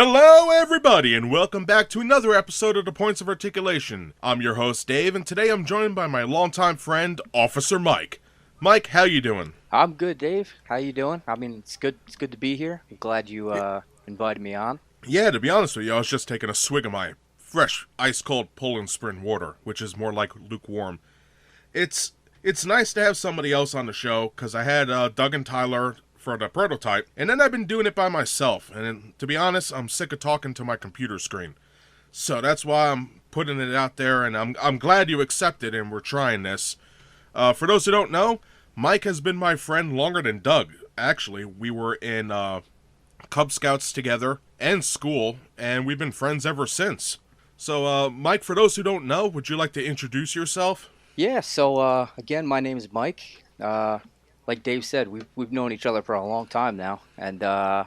Hello, everybody, and welcome back to another episode of The Points of Articulation. I'm your host, Dave, and today I'm joined by my longtime friend, Officer Mike. Mike, how you doing? I'm good, Dave. How you doing? I mean, it's good to be here. I'm glad you invited me on. Yeah, to be honest with you, I was just taking a swig of my fresh, ice-cold Poland Spring water, which is more like lukewarm. It's nice to have somebody else on the show, because I had Doug and Tyler for the prototype, and then I've been doing it by myself, and to be honest, I'm sick of talking to my computer screen. So that's why I'm putting it out there, and I'm glad you accepted and we're trying this. For those who don't know, Mike has been my friend longer than Doug. Actually, we were in Cub Scouts together and school, and we've been friends ever since. So, Mike, for those who don't know, would you like to introduce yourself? Yeah. So again, my name is Mike. Like Dave said, we've known each other for a long time now, and yeah,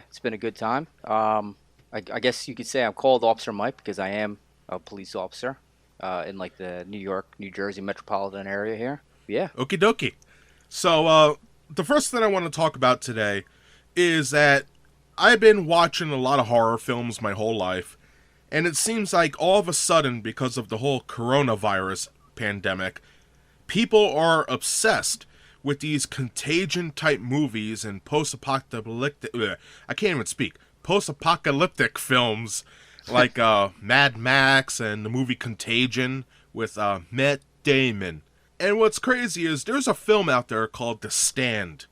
it's been a good time. I guess you could say I'm called Officer Mike because I am a police officer in like the New York, New Jersey metropolitan area here. Yeah. Okie dokie. So, the first thing I want to talk about today is that I've been watching a lot of horror films my whole life, and it seems like all of a sudden, because of the whole coronavirus pandemic, people are obsessed with these contagion-type movies and post-apocalyptic films like Mad Max and the movie Contagion with Matt Damon. And what's crazy is there's a film out there called The Stand.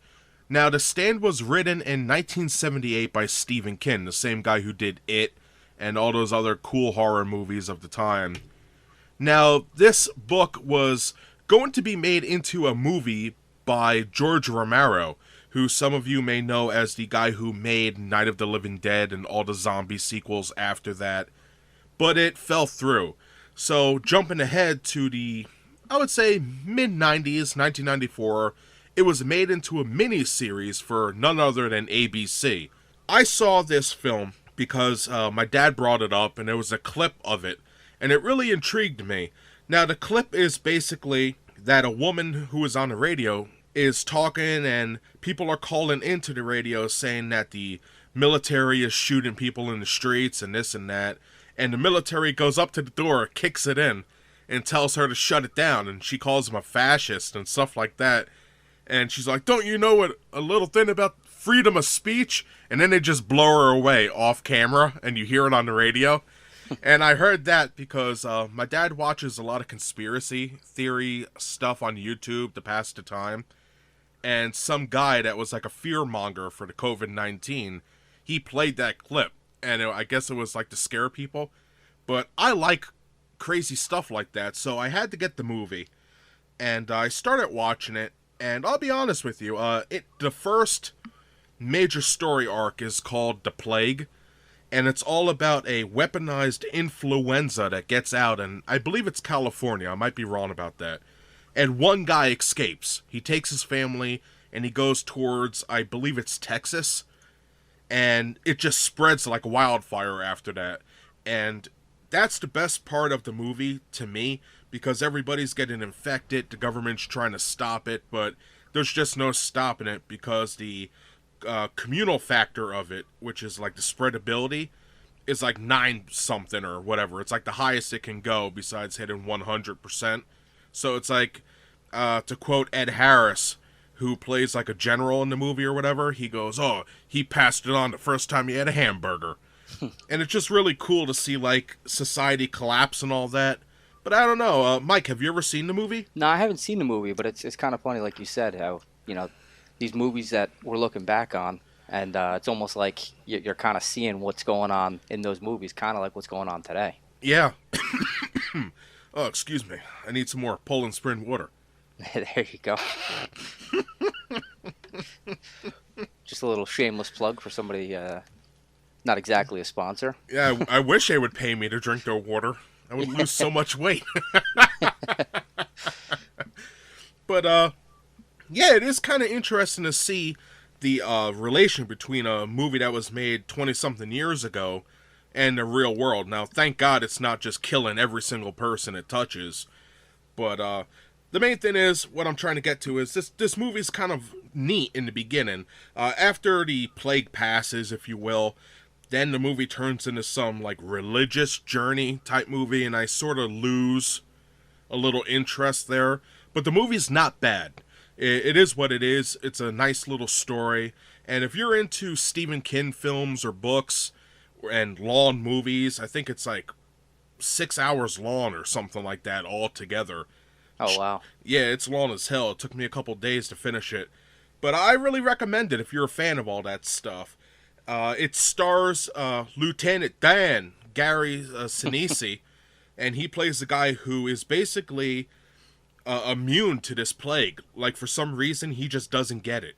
Now, The Stand was written in 1978 by Stephen King, the same guy who did It and all those other cool horror movies of the time. Now, this book was going to be made into a movie by George Romero, who some of you may know as the guy who made Night of the Living Dead and all the zombie sequels after that, but it fell through. So, jumping ahead to the, I would say, mid-90s, 1994, it was made into a mini-series for none other than ABC. I saw this film because my dad brought it up, and there was a clip of it, and it really intrigued me. Now, the clip is basically that a woman who is on the radio is talking, and people are calling into the radio saying that the military is shooting people in the streets and this and that, and the military goes up to the door, kicks it in, and tells her to shut it down, and she calls him a fascist and stuff like that, and she's like, don't you know a little thing about freedom of speech? And then they just blow her away off camera, and you hear it on the radio. And I heard that because my dad watches a lot of conspiracy theory stuff on YouTube to pass the time. And some guy that was like a fearmonger for the COVID-19, he played that clip. And I guess it was like to scare people. But I like crazy stuff like that, so I had to get the movie. And I started watching it, and I'll be honest with you, the first major story arc is called The Plague. And it's all about a weaponized influenza that gets out, and I believe it's California. I might be wrong about that. And one guy escapes. He takes his family, and he goes towards, I believe it's Texas. And it just spreads like wildfire after that. And that's the best part of the movie to me, because everybody's getting infected. The government's trying to stop it, but there's just no stopping it because the communal factor of it, which is like the spreadability, is like 9 something or whatever. It's like the highest it can go besides hitting 100%. So it's like, to quote Ed Harris, who plays like a general in the movie or whatever, he goes, oh, he passed it on the first time he had a hamburger. And it's just really cool to see like society collapse and all that. But I don't know, Mike, have you ever seen the movie? No, I haven't seen the movie, but it's kind of funny, like you said, how these movies that we're looking back on, and it's almost like you're kind of seeing what's going on in those movies, kind of like what's going on today. Yeah. Oh, excuse me. I need some more Poland Spring water. There you go. Just a little shameless plug for somebody, not exactly a sponsor. Yeah, I wish they would pay me to drink their water. I would lose so much weight. But, yeah, it is kind of interesting to see the relation between a movie that was made 20-something years ago and the real world. Now, thank God it's not just killing every single person it touches. But the main thing is, what I'm trying to get to is this movie's kind of neat in the beginning. After the plague passes, if you will, Then the movie turns into some like religious journey type movie, and I sort of lose a little interest there. But the movie's not bad. It is what it is. It's a nice little story. And if you're into Stephen King films or books and long movies, I think it's like 6 hours long or something like that altogether. Oh, wow. Yeah, it's long as hell. It took me a couple days to finish it. But I really recommend it if you're a fan of all that stuff. It stars Lieutenant Dan, Gary Sinise, and he plays the guy who is basically immune to this plague. Like, for some reason, he just doesn't get it.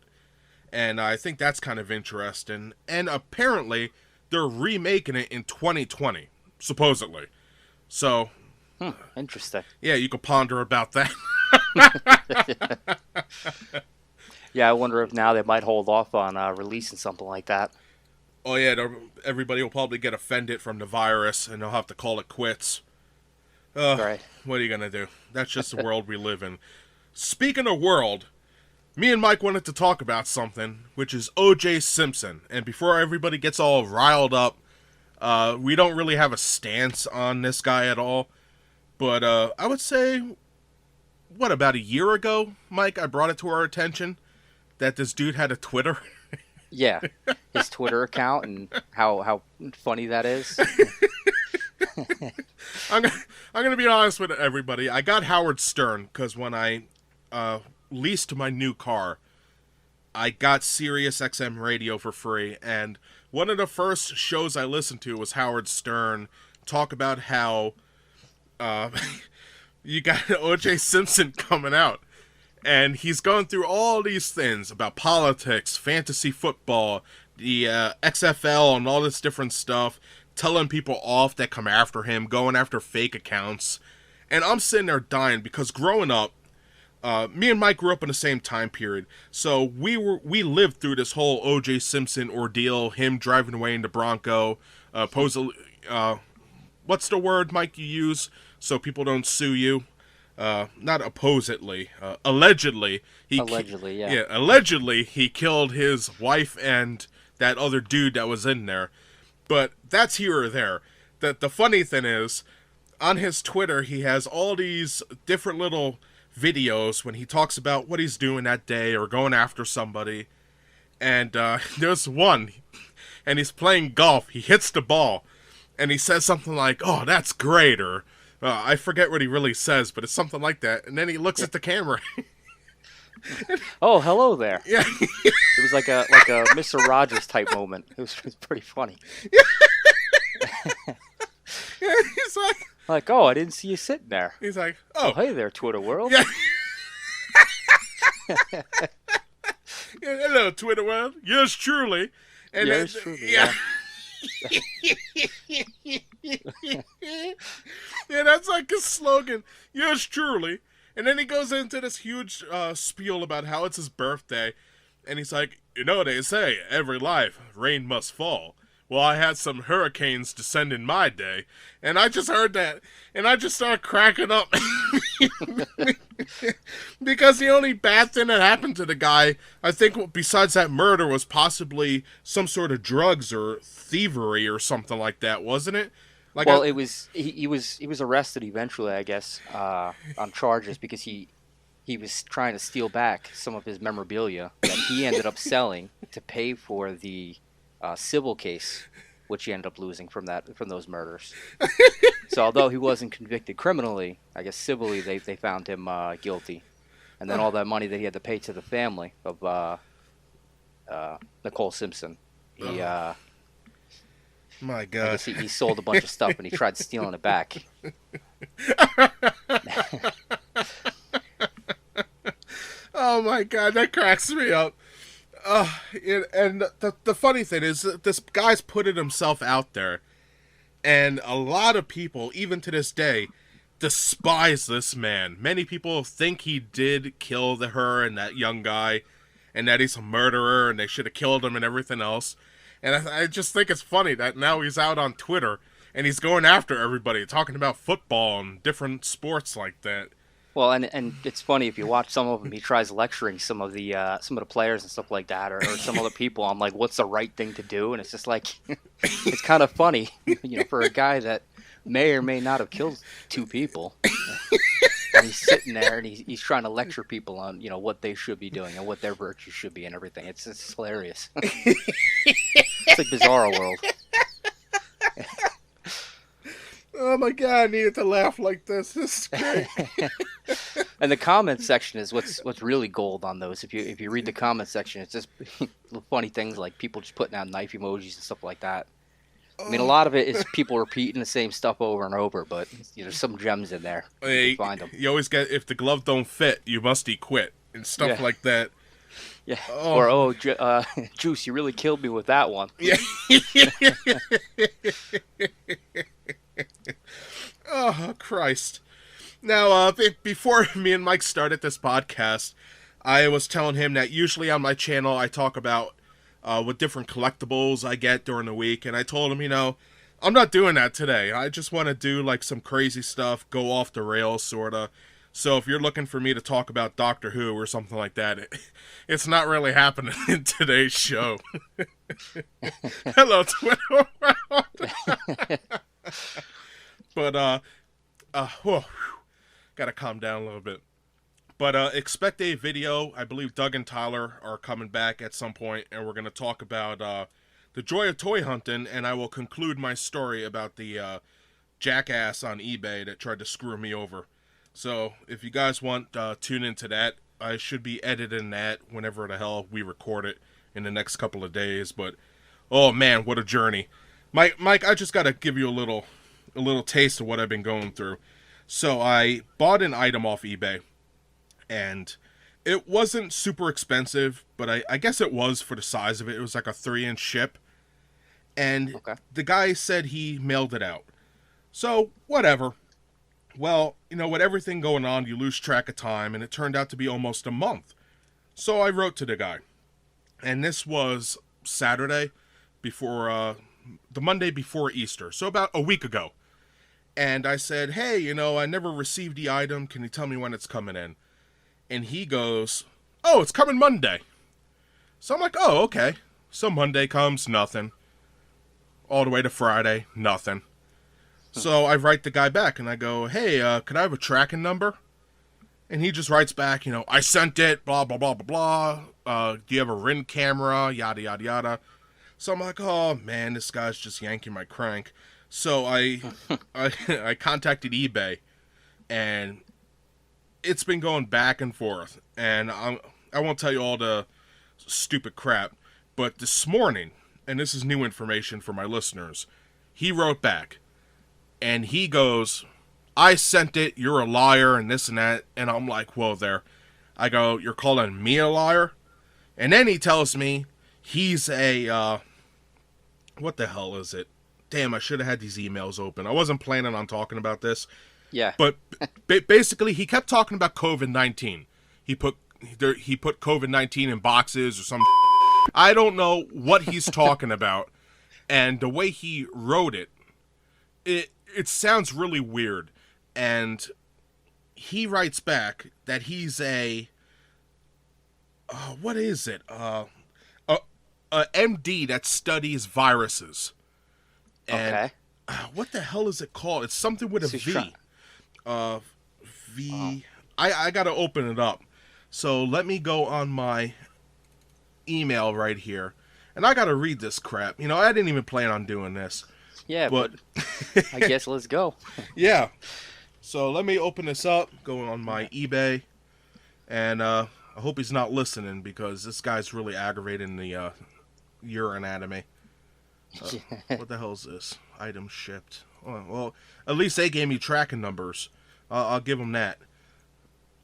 And I think that's kind of interesting. And apparently, they're remaking it in 2020, supposedly. So, interesting. Yeah, you could ponder about that. Yeah, I wonder if now they might hold off on releasing something like that. Oh yeah, everybody will probably get offended from the virus, and they'll have to call it quits. Right. What are you gonna do? That's just the world we live in. Speaking of world, me and Mike wanted to talk about something, which is O.J. Simpson. And before everybody gets all riled up, we don't really have a stance on this guy at all. But I would say, about a year ago, Mike, I brought it to our attention that this dude had a Twitter. Yeah, his Twitter account and how funny that is. I'm gonna be honest with everybody. I got Howard Stern because when I leased my new car, I got Sirius XM radio for free, and one of the first shows I listened to was Howard Stern talk about how you got O.J. Simpson coming out. And he's going through all these things about politics, fantasy football, the XFL, and all this different stuff, telling people off that come after him, going after fake accounts. And I'm sitting there dying because growing up, me and Mike grew up in the same time period. So we lived through this whole O.J. Simpson ordeal, him driving away in the Bronco, what's the word, Mike, you use so people don't sue you? Not supposedly, allegedly. Allegedly he killed his wife and that other dude that was in there. But that's here or there. The funny thing is, on his Twitter, he has all these different little videos when he talks about what he's doing that day or going after somebody. And there's one, and he's playing golf. He hits the ball, and he says something like, "Oh, that's great," or I forget what he really says, but it's something like that. And then he looks at the camera. Oh, hello there. Yeah. It was like a Mr. Rogers type moment. It was pretty funny. Yeah, he's like, oh, I didn't see you sitting there. He's like, oh, hey there, Twitter world. Yeah. Yeah, hello, Twitter world. Yours truly. And yours truly. Yeah. Yeah, that's like his slogan. Yours truly. And then he goes into this huge spiel about how it's his birthday. And he's like, they say, every life, rain must fall. Well, I had some hurricanes descend in my day. And I just heard that. And I just started cracking up. Because the only bad thing that happened to the guy, I think, besides that murder, was possibly some sort of drugs or thievery or something like that, wasn't it? Like, well, he was arrested eventually, I guess, on charges because he was trying to steal back some of his memorabilia that he ended up selling to pay for the civil case, which he ended up losing from those murders. So although he wasn't convicted criminally, I guess civilly they found him guilty, and then all that money that he had to pay to the family of Nicole Simpson, my God. I guess he sold a bunch of stuff and he tried stealing it back. Oh my God, that cracks me up. And the funny thing is that this guy's putting himself out there, and a lot of people, even to this day, despise this man. Many people think he did kill her and that young guy, and that he's a murderer, and they should have killed him and everything else. And I just think it's funny that now he's out on Twitter, and he's going after everybody, talking about football and different sports like that. Well, and it's funny if you watch some of them. He tries lecturing some of the players and stuff like that, or some other people on like what's the right thing to do, and it's just like it's kind of funny, for a guy that may or may not have killed two people, and he's sitting there and he's trying to lecture people on what they should be doing and what their virtues should be and everything. It's hilarious. It's like Bizarro World. Oh my god, I needed to laugh like this. This is great. And the comment section is what's really gold on those. If you read the comment section, it's just funny things like people just putting out knife emojis and stuff like that. I mean, a lot of it is people repeating the same stuff over and over, but there's some gems in there. You find them. You always get, if the glove don't fit, you must quit and stuff like that. Yeah. Or Juice, you really killed me with that one. Yeah. Oh Christ! Now, before me and Mike started this podcast, I was telling him that usually on my channel I talk about what different collectibles I get during the week, and I told him, I'm not doing that today. I just want to do like some crazy stuff, go off the rails, sorta. So if you're looking for me to talk about Doctor Who or something like that, it's not really happening in today's show. Hello, Twitter world. But gotta calm down a little bit. But expect a video. I believe Doug and Tyler are coming back at some point, and we're gonna talk about the joy of toy hunting, and I will conclude my story about the jackass on eBay that tried to screw me over. So if you guys want, tune into that. I should be editing that whenever the hell we record it in the next couple of days. But oh man, what a journey! Mike, I just gotta give you a little taste of what I've been going through. So I bought an item off eBay, and it wasn't super expensive, but I guess it was for the size of it. It was like a 3-inch ship, and the guy said he mailed it out. So whatever. Well, with everything going on, you lose track of time, and it turned out to be almost a month. So I wrote to the guy, and this was Saturday before the Monday before Easter, so about a week ago. And I said, hey, I never received the item. Can you tell me when it's coming in? And he goes, oh, it's coming Monday. So I'm like, oh, okay. So Monday comes, nothing. All the way to Friday, nothing. So I write the guy back, and I go, hey, could I have a tracking number? And he just writes back, I sent it, blah, blah, blah, blah, blah. Do you have a Ring camera? Yada, yada, yada. So I'm like, oh, man, this guy's just yanking my crank. So I contacted eBay, and it's been going back and forth. And I won't tell you all the stupid crap, but this morning, and this is new information for my listeners, he wrote back, and he goes, I sent it, you're a liar, and this and that. And I'm like, whoa there. I go, you're calling me a liar? And then he tells me he's a, what the hell is it? Damn, I should have had these emails open. I wasn't planning on talking about this. Yeah. But basically, he kept talking about COVID-19. He put COVID-19 in boxes or some. I don't know what he's talking about. And the way he wrote it, it sounds really weird. And he writes back that he's a, what is it? A MD that studies viruses. And, what the hell is it called? It's something with a V. I gotta open it up. So let me go on my email right here. And I gotta read this crap. I didn't even plan on doing this. Yeah, but I guess let's go. Yeah. So let me open this up, go on my eBay, and I hope he's not listening because this guy's really aggravating the urine at me. What the hell is this? Item shipped. Oh, well, at least they gave me tracking numbers. I'll give them that.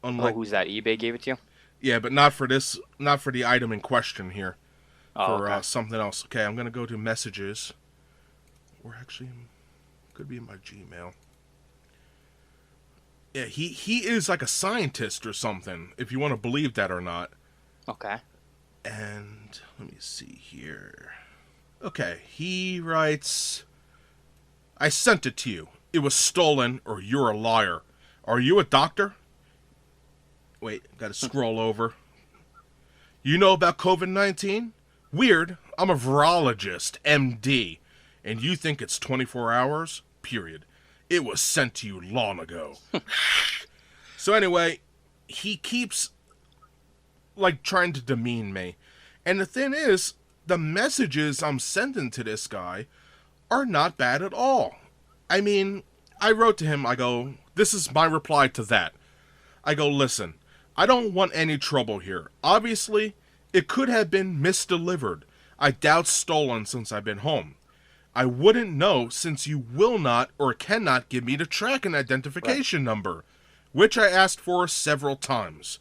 Unlike, who's that? eBay gave it to you? Yeah, but not for this. Not for the item in question here. Oh, for something else. Okay, I'm gonna go to messages. Or actually, could be in my Gmail. Yeah, he is like a scientist or something. If you want to believe that or not. Okay. And let me see here. Okay, he writes, I sent it to you. It was stolen, or you're a liar. Are you a doctor? Wait, gotta scroll over. You know about COVID-19? Weird. I'm a virologist, MD. And you think it's 24 hours? Period. It was sent to you long ago. So anyway, he keeps, like, trying to demean me. And the thing is, the messages I'm sending to this guy are not bad at all. I mean, I wrote to him, I go, this is my reply to that. I go, listen, I don't want any trouble here. Obviously, it could have been misdelivered. I doubt stolen since I've been home. I wouldn't know since you will not or cannot give me the tracking identification number, which I asked for several times.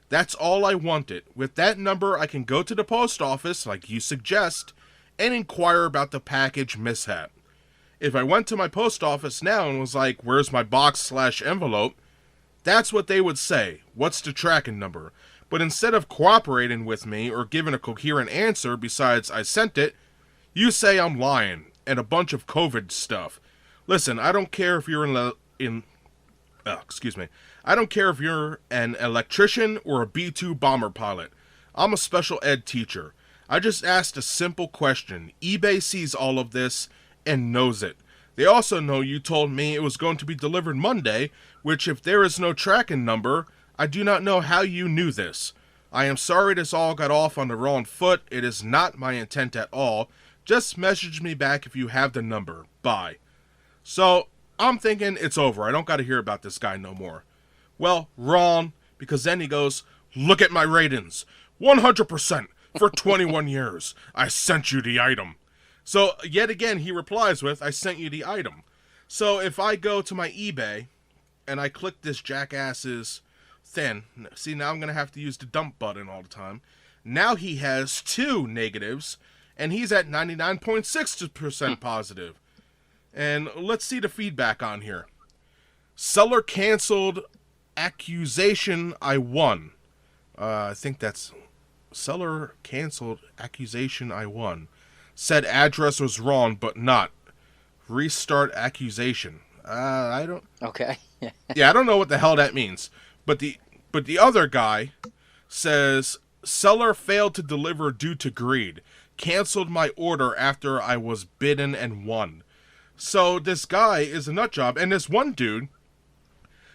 That's all I wanted. With that number, I can go to the post office, like you suggest, and inquire about the package mishap. If I went to my post office now and was like, where's my box/envelope, that's what they would say. What's the tracking number? But instead of cooperating with me or giving a coherent answer besides I sent it, you say I'm lying and a bunch of COVID stuff. Listen, I don't care if you're I don't care if you're an electrician or a B-2 bomber pilot. I'm a special ed teacher. I just asked a simple question. eBay sees all of this and knows it. They also know you told me it was going to be delivered Monday, which if there is no tracking number, I do not know how you knew this. I am sorry this all got off on the wrong foot. It is not my intent at all. Just message me back if you have the number. Bye. So, I'm thinking it's over. I don't got to hear about this guy no more. Well, wrong, because then he goes, look at my ratings. 100% for 21 years. I sent you the item. So, yet again, he replies with, I sent you the item. So, if I go to my eBay, and I click this jackass's thing, see, now I'm going to have to use the dump button all the time. Now he has 2 negatives, and he's at 99.6% positive. And let's see the feedback on here. Seller canceled accusation I won. I think that's seller canceled accusation I won. Said address was wrong, but not. Restart accusation. I don't... Okay. Yeah, I don't know what the hell that means. But the other guy says, seller failed to deliver due to greed. Canceled my order after I was bidden and won. So this guy is a nut job. And this one dude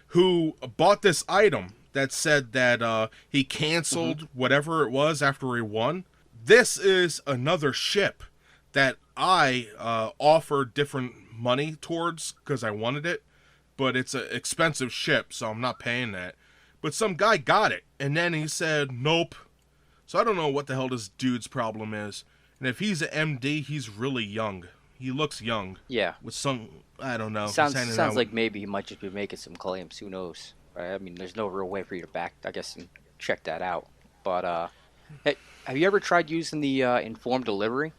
who bought this item that said that he canceled whatever it was after he won. This is another ship that I offered different money towards because I wanted it. But it's an expensive ship, so I'm not paying that. But some guy got it, and then he said, nope. So I don't know what the hell this dude's problem is. And if he's an MD, he's really young. He looks young. Yeah. With some, I don't know. Sounds like maybe he might just be making some claims. Who knows? Right? I mean, there's no real way for you to and check that out. But hey, have you ever tried using the informed delivery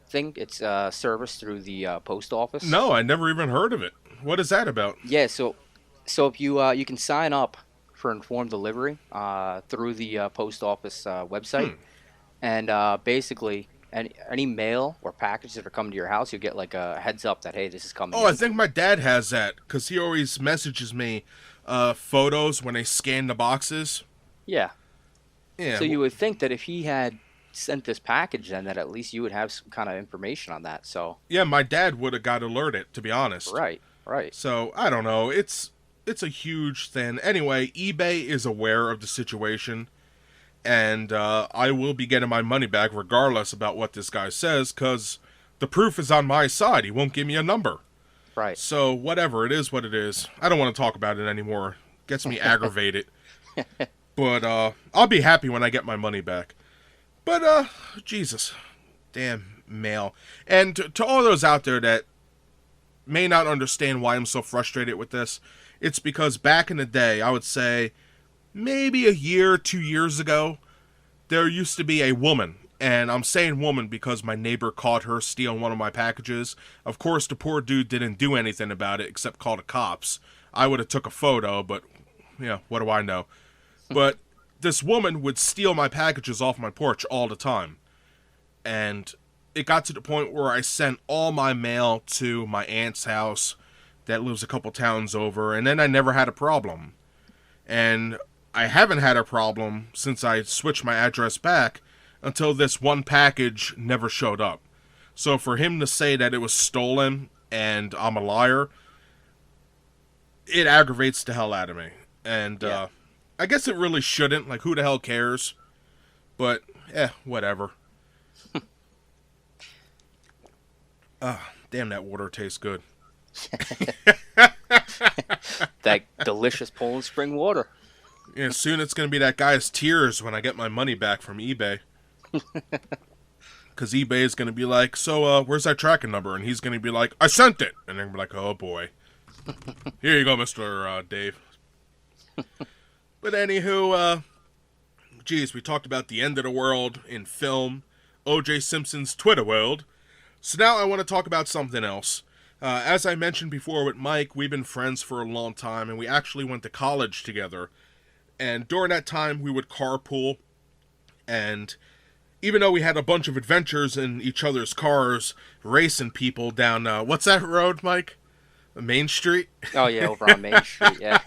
thing? It's service through the post office. No, I never even heard of it. What is that about? Yeah, so if you can sign up for informed delivery through the post office website, and basically any mail or package that are coming to your house, you'll get like a heads up that, hey, this is coming. Oh, I think my dad has that because he always messages me photos when they scan the boxes. Yeah. Yeah. So you would think that if he had sent this package, then that at least you would have some kind of information on that. So yeah, my dad would have got alerted, to be honest. Right. So I don't know. It's a huge thing. Anyway, eBay is aware of the situation, and I will be getting my money back regardless about what this guy says, because the proof is on my side. He won't give me a number. Right. So whatever, it is what it is. I don't want to talk about it anymore. Gets me aggravated. But I'll be happy when I get my money back. But Jesus, damn mail. And to all those out there that may not understand why I'm so frustrated with this, it's because back in the day, I would say maybe a year, 2 years ago, there used to be a woman, and I'm saying woman because my neighbor caught her stealing one of my packages. Of course, the poor dude didn't do anything about it except call the cops. I would have took a photo, but yeah, what do I know? But this woman would steal my packages off my porch all the time. And it got to the point where I sent all my mail to my aunt's house that lives a couple towns over, and then I never had a problem. And I haven't had a problem since I switched my address back until this one package never showed up. So for him to say that it was stolen and I'm a liar, it aggravates the hell out of me. And I guess it really shouldn't. Like, who the hell cares? But, whatever. Damn, that water tastes good. That delicious Poland spring water. Yeah, soon it's going to be that guy's tears when I get my money back from eBay. Because eBay is going to be like, so, where's that tracking number? And he's going to be like, I sent it. And they're going to be like, oh, boy. Here you go, Mr. Dave. But anywho, geez, we talked about the end of the world in film, O.J. Simpson's Twitter world. So now I want to talk about something else. As I mentioned before with Mike, we've been friends for a long time, and we actually went to college together. And during that time, we would carpool, and even though we had a bunch of adventures in each other's cars, racing people down, what's that road, Mike? Main Street? Oh, yeah, over on Main Street, yeah.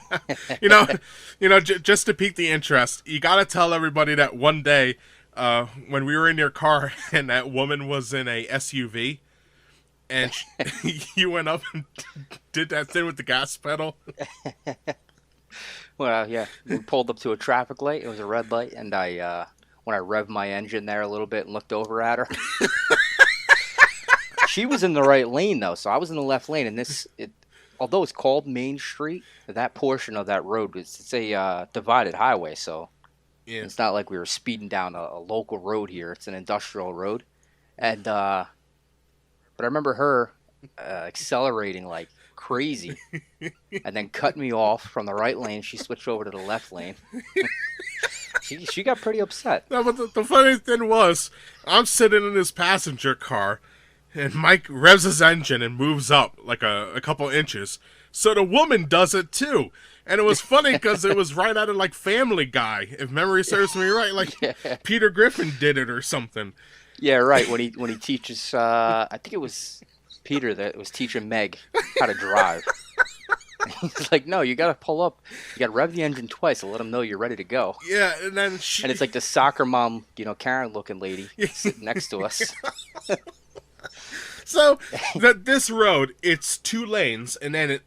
Just to pique the interest, you gotta tell everybody that one day, when we were in your car and that woman was in a SUV, and you went up and did that thing with the gas pedal. Well, yeah, we pulled up to a traffic light. It was a red light, and when I revved my engine there a little bit and looked over at her, she was in the right lane though, so I was in the left lane. And although it's called Main Street, that portion of that road it's a divided highway, so yeah. It's not like we were speeding down a local road here. It's an industrial road, and but I remember her accelerating like crazy and then cut me off from the right lane. She switched over to the left lane. she got pretty upset. No, but the funny thing was, I'm sitting in this passenger car, and Mike revs his engine and moves up like a couple inches. So the woman does it too. And it was funny because it was right out of like Family Guy, if memory serves me right. Like Peter Griffin did it or something. Yeah, right. When he teaches, I think it was Peter that was teaching Meg how to drive. He's like, no, you got to pull up. You got to rev the engine twice to let them know you're ready to go. Yeah, and then and it's like the soccer mom, Karen-looking lady sitting next to us. So this road, it's 2 lanes, and then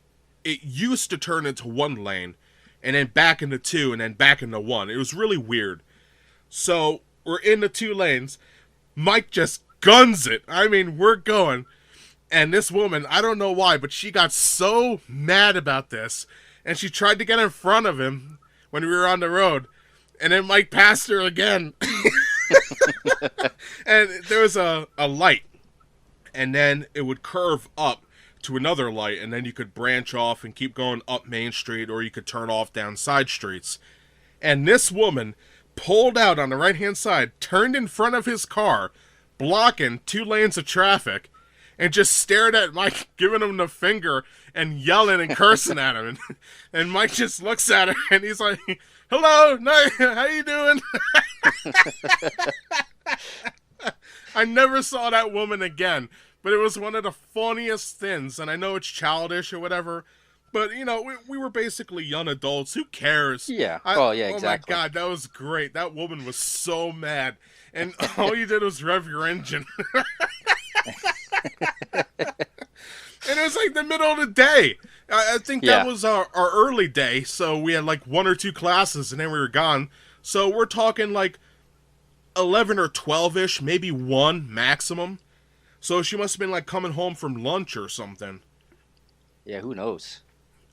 it used to turn into 1 lane, and then back into 2, and then back into 1. It was really weird. So we're in the 2 lanes. Mike just guns it. I mean, we're going. And this woman, I don't know why, but she got so mad about this, and she tried to get in front of him when we were on the road, and then Mike passed her again. And there was a light, and then it would curve up to another light, and then you could branch off and keep going up Main Street, or you could turn off down side streets. And this woman pulled out on the right-hand side, turned in front of his car, blocking 2 lanes of traffic, and just stared at Mike, giving him the finger and yelling and cursing at him. And Mike just looks at her, and he's like, hello, how you doing? I never saw that woman again, but it was one of the funniest things, and I know it's childish or whatever, but, we were basically young adults. Who cares? Yeah. Yeah, exactly. Oh, my God, that was great. That woman was so mad, and all you did was rev your engine. And it was like the middle of the day. I think that was our early day, so we had like 1 or 2 classes, and then we were gone. So we're talking like 11 or 12-ish, maybe 1 maximum. So she must have been like coming home from lunch or something. Yeah, who knows?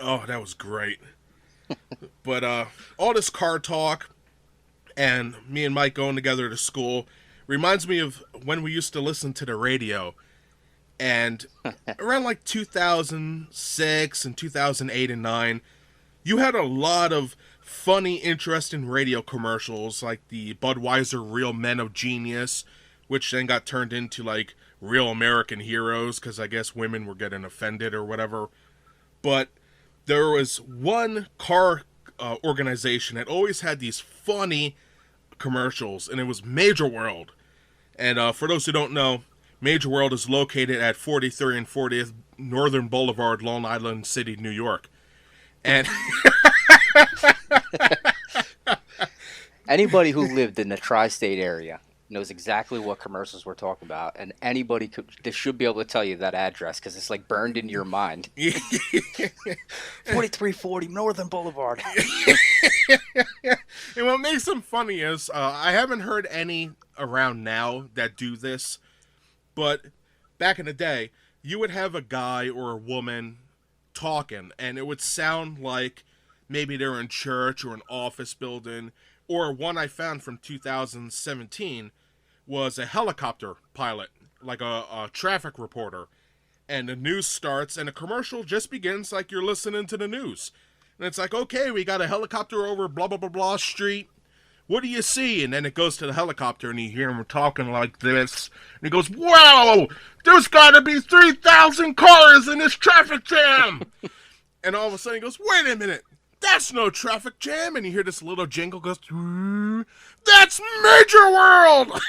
Oh, that was great. But all this car talk and me and Mike going together to school reminds me of when we used to listen to the radio. And around like 2006 and 2008 and 9, you had a lot of funny, interesting radio commercials, like the Budweiser Real Men of Genius, which then got turned into like Real American Heroes, because I guess women were getting offended or whatever. But there was one car organization that always had these funny commercials, and it was Major World. And for those who don't know, Major World is located at 43 and 40th Northern Boulevard, Long Island City, New York. And Anybody who lived in the tri-state area knows exactly what commercials we're talking about, and they should be able to tell you that address because it's like burned into your mind. 4340 Northern Boulevard. And what makes them funny is I haven't heard any around now that do this, but back in the day, you would have a guy or a woman talking, and it would sound like maybe they're in church or an office building, or one I found from 2017 was a helicopter pilot, like a traffic reporter, and the news starts, and the commercial just begins like you're listening to the news. And it's like, okay, we got a helicopter over blah, blah, blah, blah street. What do you see? And then it goes to the helicopter, and you hear him talking like this. And he goes, wow, there's got to be 3,000 cars in this traffic jam. And all of a sudden he goes, wait a minute, that's no traffic jam. And you hear this little jingle goes, that's Major World.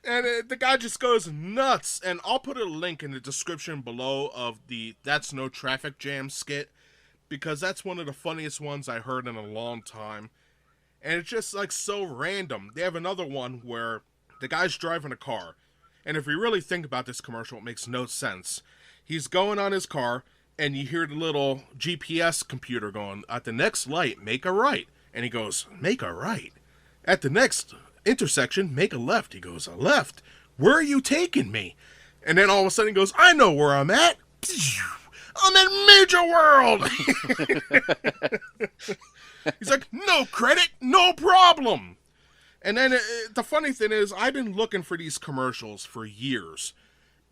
And the guy just goes nuts. And I'll put a link in the description below of the That's No Traffic Jam skit, because that's one of the funniest ones I heard in a long time. And it's just like so random. They have another one where the guy's driving a car. And if you really think about this commercial, it makes no sense. He's going on his car, and you hear the little GPS computer going, at the next light, make a right. And he goes, make a right. At the next intersection, make a left. He goes, a left? Where are you taking me? And then all of a sudden he goes, I know where I'm at. I'm in Major World. He's like, no credit, no problem. And then the funny thing is, I've been looking for these commercials for years.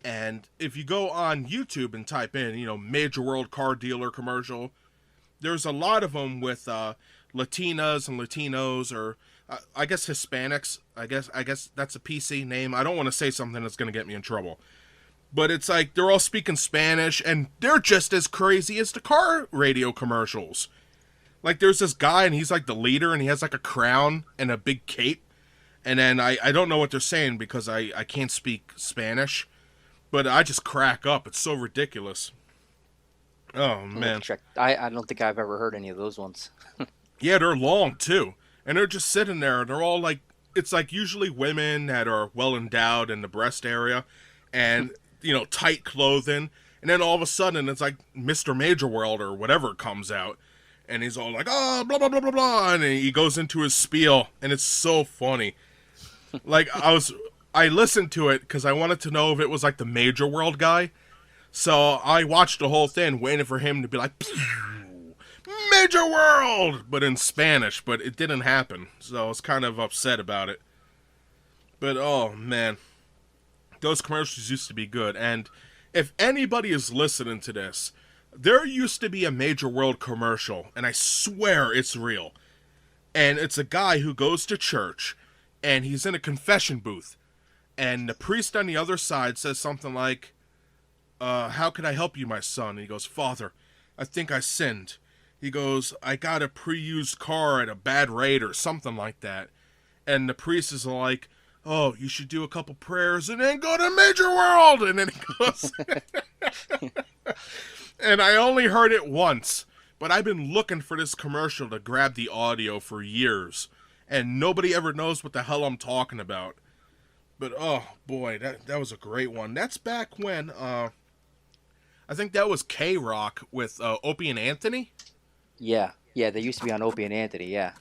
And if you go on YouTube and type in, Major World car dealer commercial, there's a lot of them with Latinas and Latinos, or I guess Hispanics. I guess that's a PC name. I don't want to say something that's going to get me in trouble. But it's like they're all speaking Spanish, and they're just as crazy as the car radio commercials. Like, there's this guy, and he's like the leader, and he has like a crown and a big cape. And then I don't know what they're saying because I can't speak Spanish. But I just crack up. It's so ridiculous. Oh, man. I don't think I've ever heard any of those ones. Yeah, they're long, too. And they're just sitting there, and they're all like, it's like usually women that are well endowed in the breast area. And, tight clothing. And then all of a sudden, it's like Mr. Major World or whatever comes out. And he's all like, oh, blah, blah, blah, blah, blah. And he goes into his spiel. And it's so funny. Like, I listened to it because I wanted to know if it was like the Major World guy. So I watched the whole thing waiting for him to be like, Major World! But in Spanish. But it didn't happen. So I was kind of upset about it. But, oh, man. Those commercials used to be good. And if anybody is listening to this, there used to be a Major World commercial, and I swear it's real. And it's a guy who goes to church, and he's in a confession booth. And the priest on the other side says something like, how can I help you, my son? And he goes, Father, I think I sinned. He goes, I got a pre-used car at a bad rate or something like that. And the priest is like, oh, you should do a couple prayers and then go to Major World. And then he goes. And I only heard it once, but I've been looking for this commercial to grab the audio for years. And nobody ever knows what the hell I'm talking about. But, oh, boy, that was a great one. That's back when, I think that was K-Rock with Opie and Anthony. Yeah, they used to be on Opie and Anthony, yeah.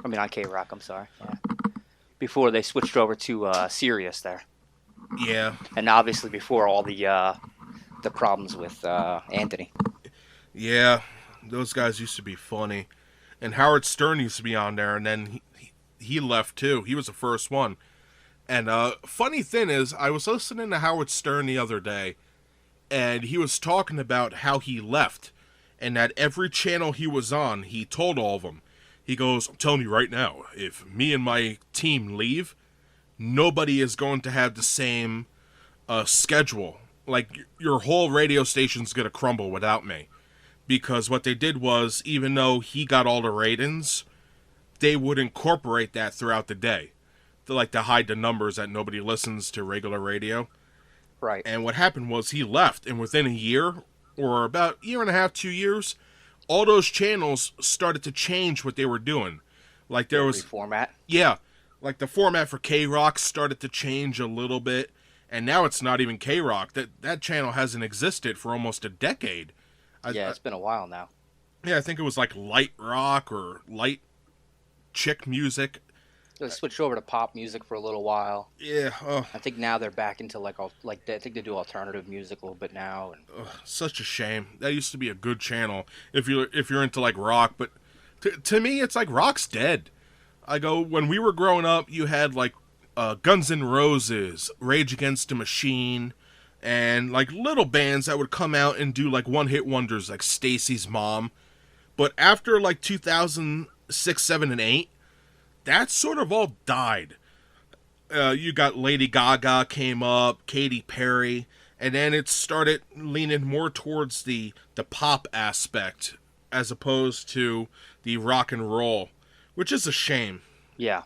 I mean, on K-Rock, I'm sorry. Yeah. Before they switched over to Sirius there. Yeah. And obviously before all the problems with Anthony. Yeah, those guys used to be funny. And Howard Stern used to be on there, and then he left too. He was the first one. And funny thing is, I was listening to Howard Stern the other day, and he was talking about how he left, and that every channel he was on, he told all of them. He goes, I'm telling you right now, if me and my team leave, nobody is going to have the same schedule. Like, your whole radio station's going to crumble without me. Because what they did was, even though he got all the ratings, they would incorporate that throughout the day. To hide the numbers that nobody listens to regular radio. Right. And what happened was he left, and within a year, or about a year and a half, 2 years, all those channels started to change what they were doing. Like there was reformat. Yeah, like the format for K-Rock started to change a little bit, and now it's not even K-Rock. That channel hasn't existed for almost a decade. It's been a while now. Yeah, I think it was like light rock or light chick music. They switched over to pop music for a little while. Yeah, I think now they're back into I think they do alternative music a little bit now. And such a shame. That used to be a good channel if you're into like rock, but to me it's like rock's dead. I go, when we were growing up, you had like Guns N' Roses, Rage Against the Machine, and like little bands that would come out and do like one-hit wonders like Stacy's Mom. But after like 2006, 7, and 8, that sort of all died. You got Lady Gaga came up, Katy Perry, and then it started leaning more towards the pop aspect as opposed to the rock and roll, which is a shame. Yeah,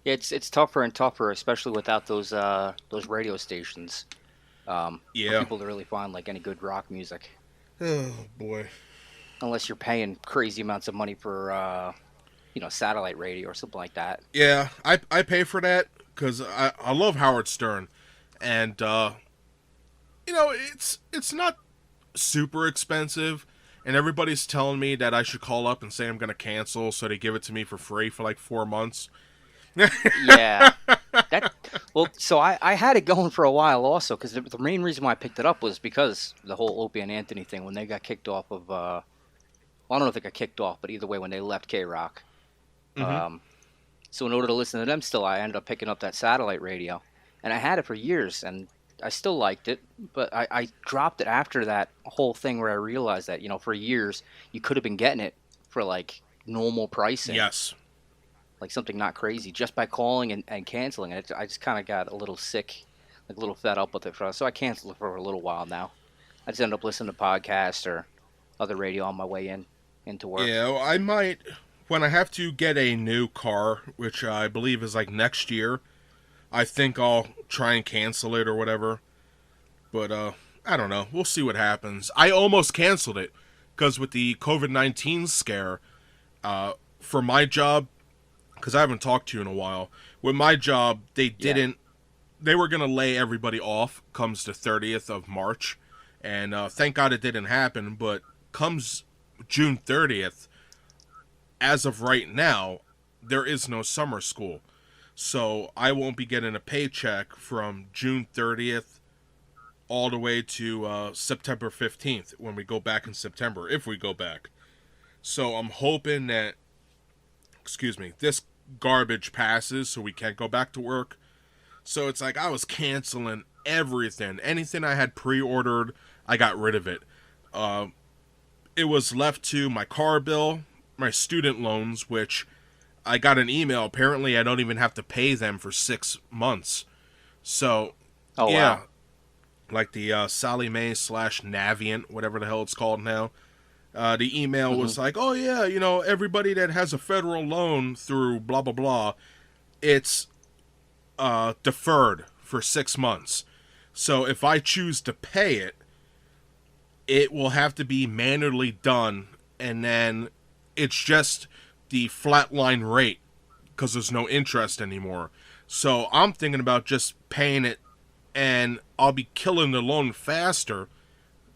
it's tougher and tougher, especially without those radio stations. For people to really find like any good rock music. Oh boy. Unless you're paying crazy amounts of money for satellite radio or something like that. Yeah, I pay for that because I love Howard Stern, and it's not super expensive, and everybody's telling me that I should call up and say I'm gonna cancel so they give it to me for free for like 4 months. Yeah. So I had it going for a while also, because the main reason why I picked it up was because the whole Opie and Anthony thing, when they got kicked off of I don't know if they got kicked off, but either way, when they left K-Rock. Mm-hmm. So in order to listen to them still, I ended up picking up that satellite radio. And I had it for years, and I still liked it, but I dropped it after that whole thing where I realized that, for years, you could have been getting it for, like, normal pricing. Yes. Like something not crazy, just by calling and canceling it. I just kind of got a little sick, like a little fed up with it. So I canceled it for a little while now. I just ended up listening to podcasts or other radio on my way into work. Yeah, well, I might, when I have to get a new car, which I believe is like next year, I think I'll try and cancel it or whatever. But I don't know. We'll see what happens. I almost canceled it because with the COVID-19 scare, for my job, because I haven't talked to you in a while, with my job, they were going to lay everybody off comes the 30th of March. And thank God it didn't happen, but comes June 30th, as of right now, there is no summer school. So I won't be getting a paycheck from June 30th all the way to September 15th when we go back in September, if we go back. So I'm hoping that, this garbage passes so we can't go back to work. So it's like I was canceling everything. Anything I had pre-ordered, I got rid of it. It was left to my car bill, my student loans, which I got an email. Apparently, I don't even have to pay them for 6 months. So, Wow. Like the Sally Mae / Navient, whatever the hell it's called now. The email was like, oh yeah, everybody that has a federal loan through blah, blah, blah, it's deferred for 6 months. So if I choose to pay it, it will have to be manually done, and then it's just the flatline rate because there's no interest anymore. So I'm thinking about just paying it, and I'll be killing the loan faster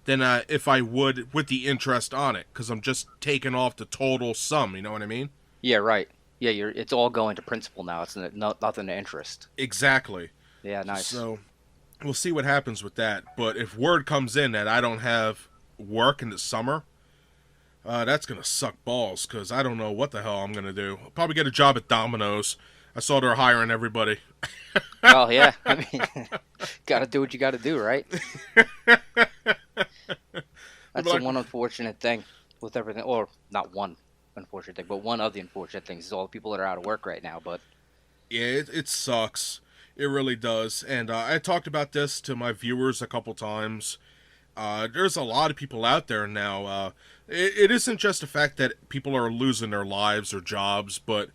than if I would with the interest on it, because I'm just taking off the total sum, you know what I mean? Yeah, right. Yeah, it's all going to principal now. It's nothing to interest. Exactly. Yeah, nice. So we'll see what happens with that. But if word comes in that I don't have work in the summer, that's going to suck balls, because I don't know what the hell I'm going to do. I'll probably get a job at Domino's. I saw they're hiring everybody. Well, yeah. I mean, got to do what you got to do, right? That's the one unfortunate thing with everything. Or not one unfortunate thing, but one of the unfortunate things is all the people that are out of work right now. But yeah, it sucks. It really does. And I talked about this to my viewers a couple times. There's a lot of people out there now. It isn't just the fact that people are losing their lives or jobs, but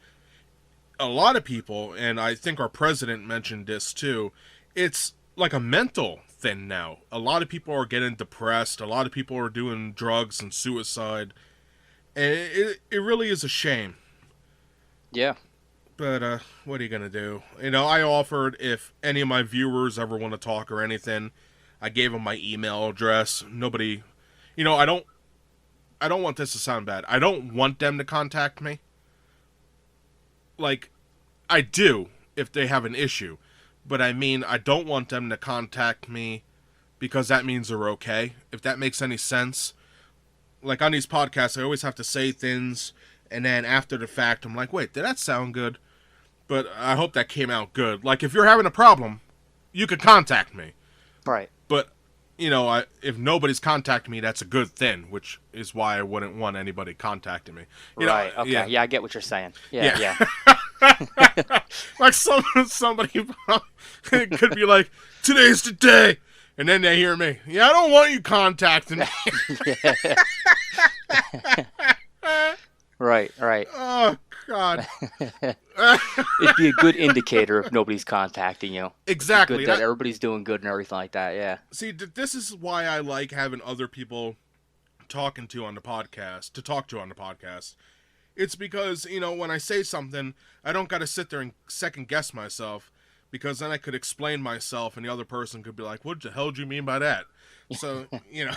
a lot of people, and I think our president mentioned this too, it's like a mental thin now. A lot of people are getting depressed. A lot of people are doing drugs and suicide. And it really is a shame. Yeah. But what are you going to do? You know, I offered if any of my viewers ever want to talk or anything, I gave them my email address. Nobody, you know, I don't want this to sound bad. I don't want them to contact me. Like, I do if they have an issue. But I mean, I don't want them to contact me because that means they're okay. If that makes any sense. Like, on these podcasts, I always have to say things, and then after the fact, I'm like, wait, did that sound good? But I hope that came out good. Like, if you're having a problem, you could contact me. Right. But, you know, if nobody's contacting me, that's a good thing, which is why I wouldn't want anybody contacting me. You right. know, Okay. Yeah, I get what you're saying. Yeah. Like somebody could be like, today's the day. And then they hear me. Yeah, I don't want you contacting me. Right. Oh, God. It'd be a good indicator if nobody's contacting you. Exactly. Good that everybody's doing good and everything like that, yeah. See, this is why I like having other people talk to on the podcast. It's because, you know, when I say something, I don't got to sit there and second guess myself, because then I could explain myself and the other person could be like, what the hell do you mean by that? So, you know,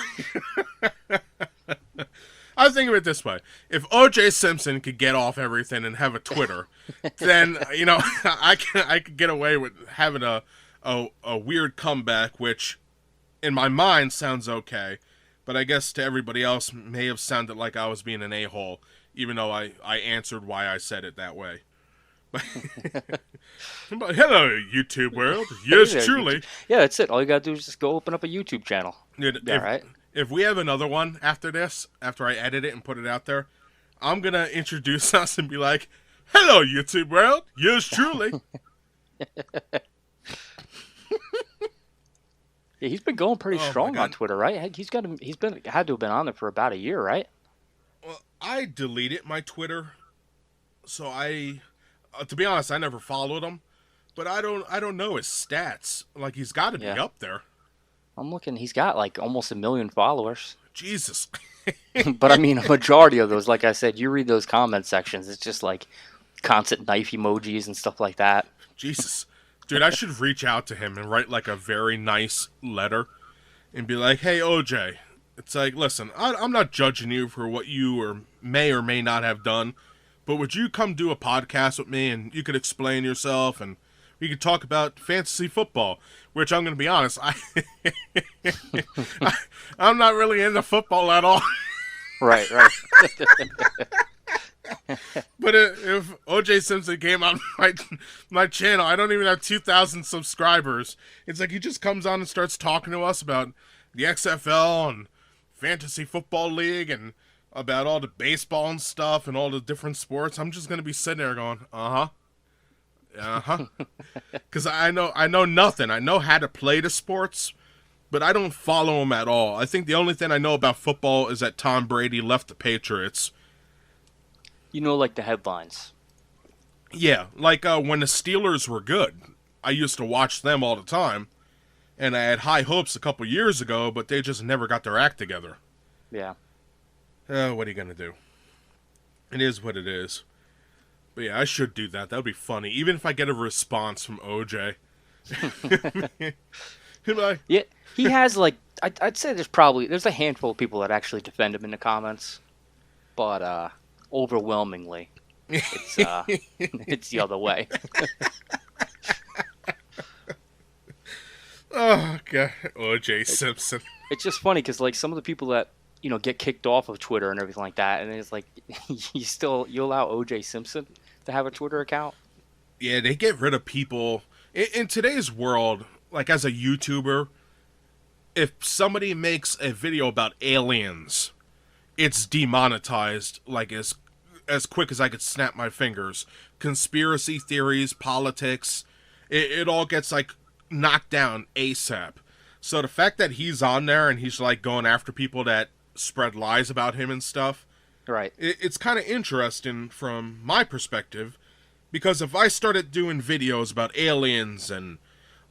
I think of it this way. If O.J. Simpson could get off everything and have a Twitter, then, you know, I could get away with having a weird comeback, which in my mind sounds okay, but I guess to everybody else may have sounded like I was being an a-hole, even though I answered why I said it that way. But hello, YouTube world. Yes, Hey, truly. Yeah, that's it. All you gotta do is just go open up a YouTube channel. If we have another one after this, after I edit it and put it out there, I'm going to introduce us and be like, hello, YouTube world. Yours truly. Yeah, he's been going pretty strong on Twitter, right? Had to have been on there for about a year, right? Well, I deleted my Twitter, so to be honest, I never followed him, but I don't know his stats. Like, he's got to be up there. I'm looking. He's got like almost 1 million followers. Jesus. But I mean, a majority of those, like I said, you read those comment sections, it's just like constant knife emojis and stuff like that. Jesus. Dude, I should reach out to him and write like a very nice letter and be like, hey, OJ, it's like, listen, I'm not judging you for what you or may not have done, but would you come do a podcast with me and you could explain yourself and we could talk about fantasy football, which I'm going to be honest, I'm not really into football at all. Right. But if O.J. Simpson came on my channel, I don't even have 2,000 subscribers. It's like he just comes on and starts talking to us about the XFL and Fantasy Football League and about all the baseball and stuff and all the different sports. I'm just going to be sitting there going, because I know nothing. I know how to play the sports, but I don't follow them at all. I think the only thing I know about football is that Tom Brady left the Patriots. You know, like the headlines. Yeah, like when the Steelers were good. I used to watch them all the time, and I had high hopes a couple years ago, but they just never got their act together. Yeah. What are you going to do? It is what it is. But yeah, I should do that. That would be funny. Even if I get a response from OJ. Yeah, he has like, I'd say there's a handful of people that actually defend him in the comments. But overwhelmingly, it's the other way. Oh, God. OJ Simpson. It's just funny because like some of the people that, you know, get kicked off of Twitter and everything like that, and it's like, you allow O.J. Simpson to have a Twitter account? Yeah, they get rid of people. In today's world, like as a YouTuber, if somebody makes a video about aliens, it's demonetized like as quick as I could snap my fingers. Conspiracy theories, politics, it all gets like knocked down ASAP. So the fact that he's on there and he's like going after people that spread lies about him and stuff, right? It's kind of interesting from my perspective, because if I started doing videos about aliens and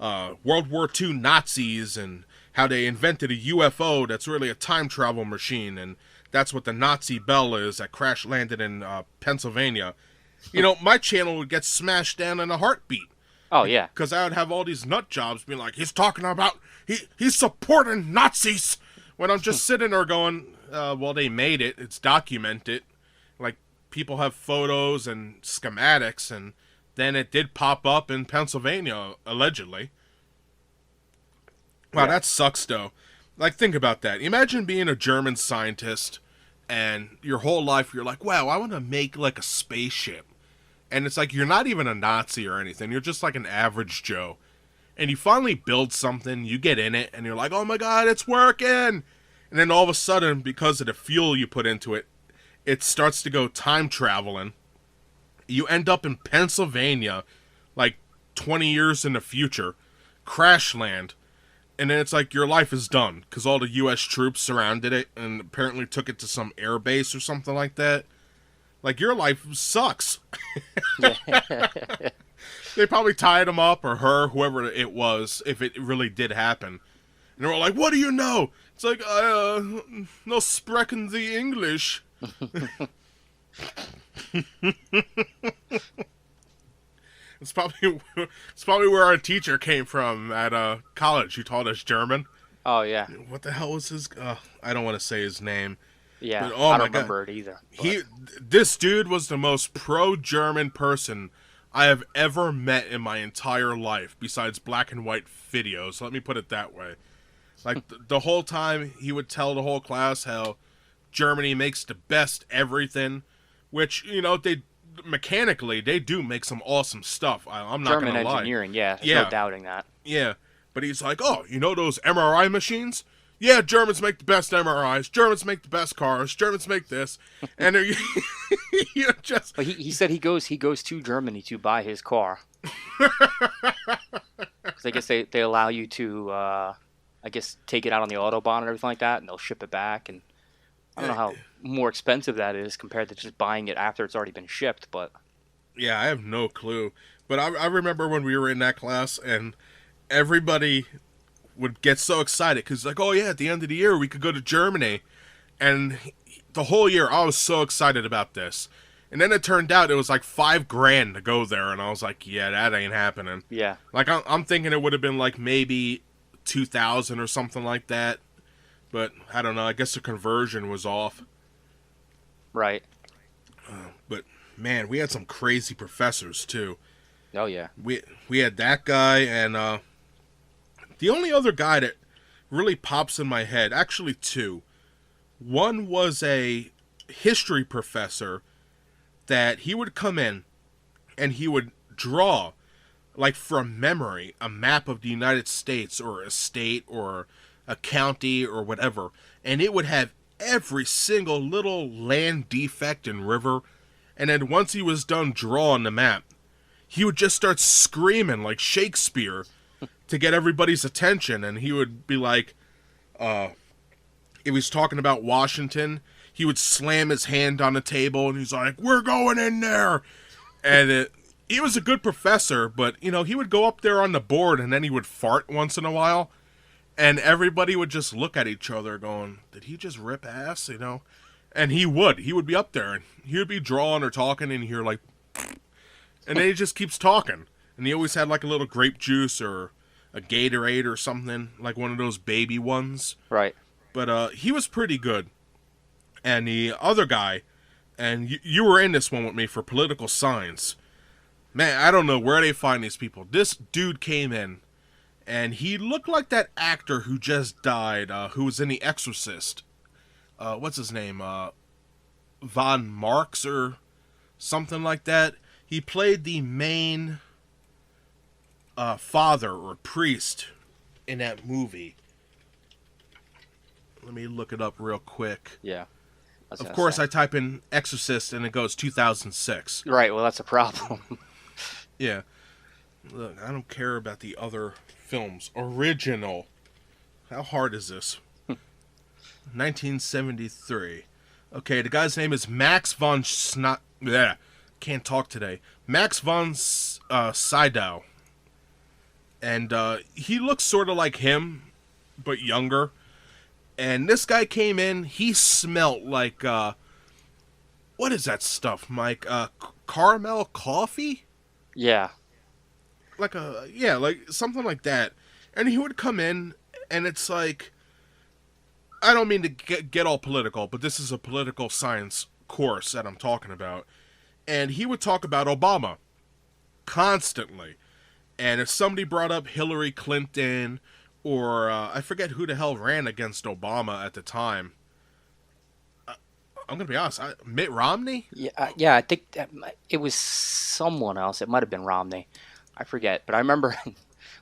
World War II Nazis and how they invented a UFO that's really a time travel machine, and that's what the Nazi bell is that crash landed in Pennsylvania. You know, my channel would get smashed down in a heartbeat. Oh, yeah. Because I would have all these nut jobs being like, he's talking about, he's supporting Nazis. When I'm just sitting there going, well, they made it. It's documented. Like, people have photos and schematics, and then it did pop up in Pennsylvania, allegedly. Wow, that sucks, though. Like, think about that. Imagine being a German scientist, and your whole life you're like, wow, I want to make, like, a spaceship. And it's like, you're not even a Nazi or anything. You're just like an average Joe. And you finally build something, you get in it, and you're like, oh my god, it's working! And then all of a sudden, because of the fuel you put into it, it starts to go time traveling. You end up in Pennsylvania, like 20 years in the future, crash land, and then it's like your life is done, because all the U.S. troops surrounded it, and apparently took it to some air base or something like that. Like, your life sucks. They probably tied him up, or her, whoever it was, if it really did happen. And they were like, what do you know? It's like, no sprechen the English. It's probably where our teacher came from at college who taught us German. Oh, yeah. What the hell was his... I don't want to say his name. Yeah, but, I don't remember it either. But. This dude was the most pro-German person I have ever met in my entire life, besides black and white videos. Let me put it that way. Like, the whole time, he would tell the whole class how Germany makes the best everything, which, you know, mechanically, they do make some awesome stuff. I'm not going to lie. German engineering, there's no doubting that. Yeah, but he's like, oh, you know those MRI machines? Yeah, Germans make the best MRIs. Germans make the best cars. Germans make this, and you just. But he said he goes to Germany to buy his car. Because I guess they allow you to, I guess, take it out on the Autobahn and everything like that, and they'll ship it back. And I don't know how more expensive that is compared to just buying it after it's already been shipped. But yeah, I have no clue. But I remember when we were in that class, and everybody would get so excited because like, oh yeah, at the end of the year we could go to Germany, and the whole year I was so excited about this, and then it turned out it was like $5,000 to go there, and I was like, yeah, that ain't happening. Yeah, like I'm thinking it would have been like maybe 2,000 or something like that, but I don't know. I guess the conversion was off. Right. But man, we had some crazy professors too. Oh yeah. We had that guy, and the only other guy that really pops in my head, actually two. One was a history professor that he would come in and he would draw, like from memory, a map of the United States or a state or a county or whatever. And it would have every single little land defect and river. And then once he was done drawing the map, he would just start screaming like Shakespeare to get everybody's attention. And he would be like, if he was talking about Washington, he would slam his hand on the table and he's like, we're going in there. And he was a good professor, but, you know, he would go up there on the board and then he would fart once in a while. And everybody would just look at each other going, did he just rip ass, you know? And he would be up there and he would be drawing or talking and hear like, and then he just keeps talking. And he always had like a little grape juice or a Gatorade or something, like one of those baby ones. Right. But he was pretty good. And the other guy, and you were in this one with me for political science. Man, I don't know where they find these people. This dude came in, and he looked like that actor who just died, who was in The Exorcist. What's his name? Von Marx or something like that. He played the main father or priest in that movie. Let me look it up real quick. Yeah. Of course, I type in Exorcist and it goes 2006. Right, well, that's a problem. Yeah. Look, I don't care about the other films. Original. How hard is this? 1973. Okay, the guy's name is Max von Can't talk today. Max von Sydow. And he looks sort of like him, but younger. And this guy came in, he smelt like, what is that stuff, Mike? Caramel coffee? Yeah. Like like something like that. And he would come in, and it's like, I don't mean to get all political, but this is a political science course that I'm talking about. And he would talk about Obama constantly. And if somebody brought up Hillary Clinton, or I forget who the hell ran against Obama at the time. I'm going to be honest, Mitt Romney? Yeah, I think it was someone else. It might have been Romney. I forget. But I remember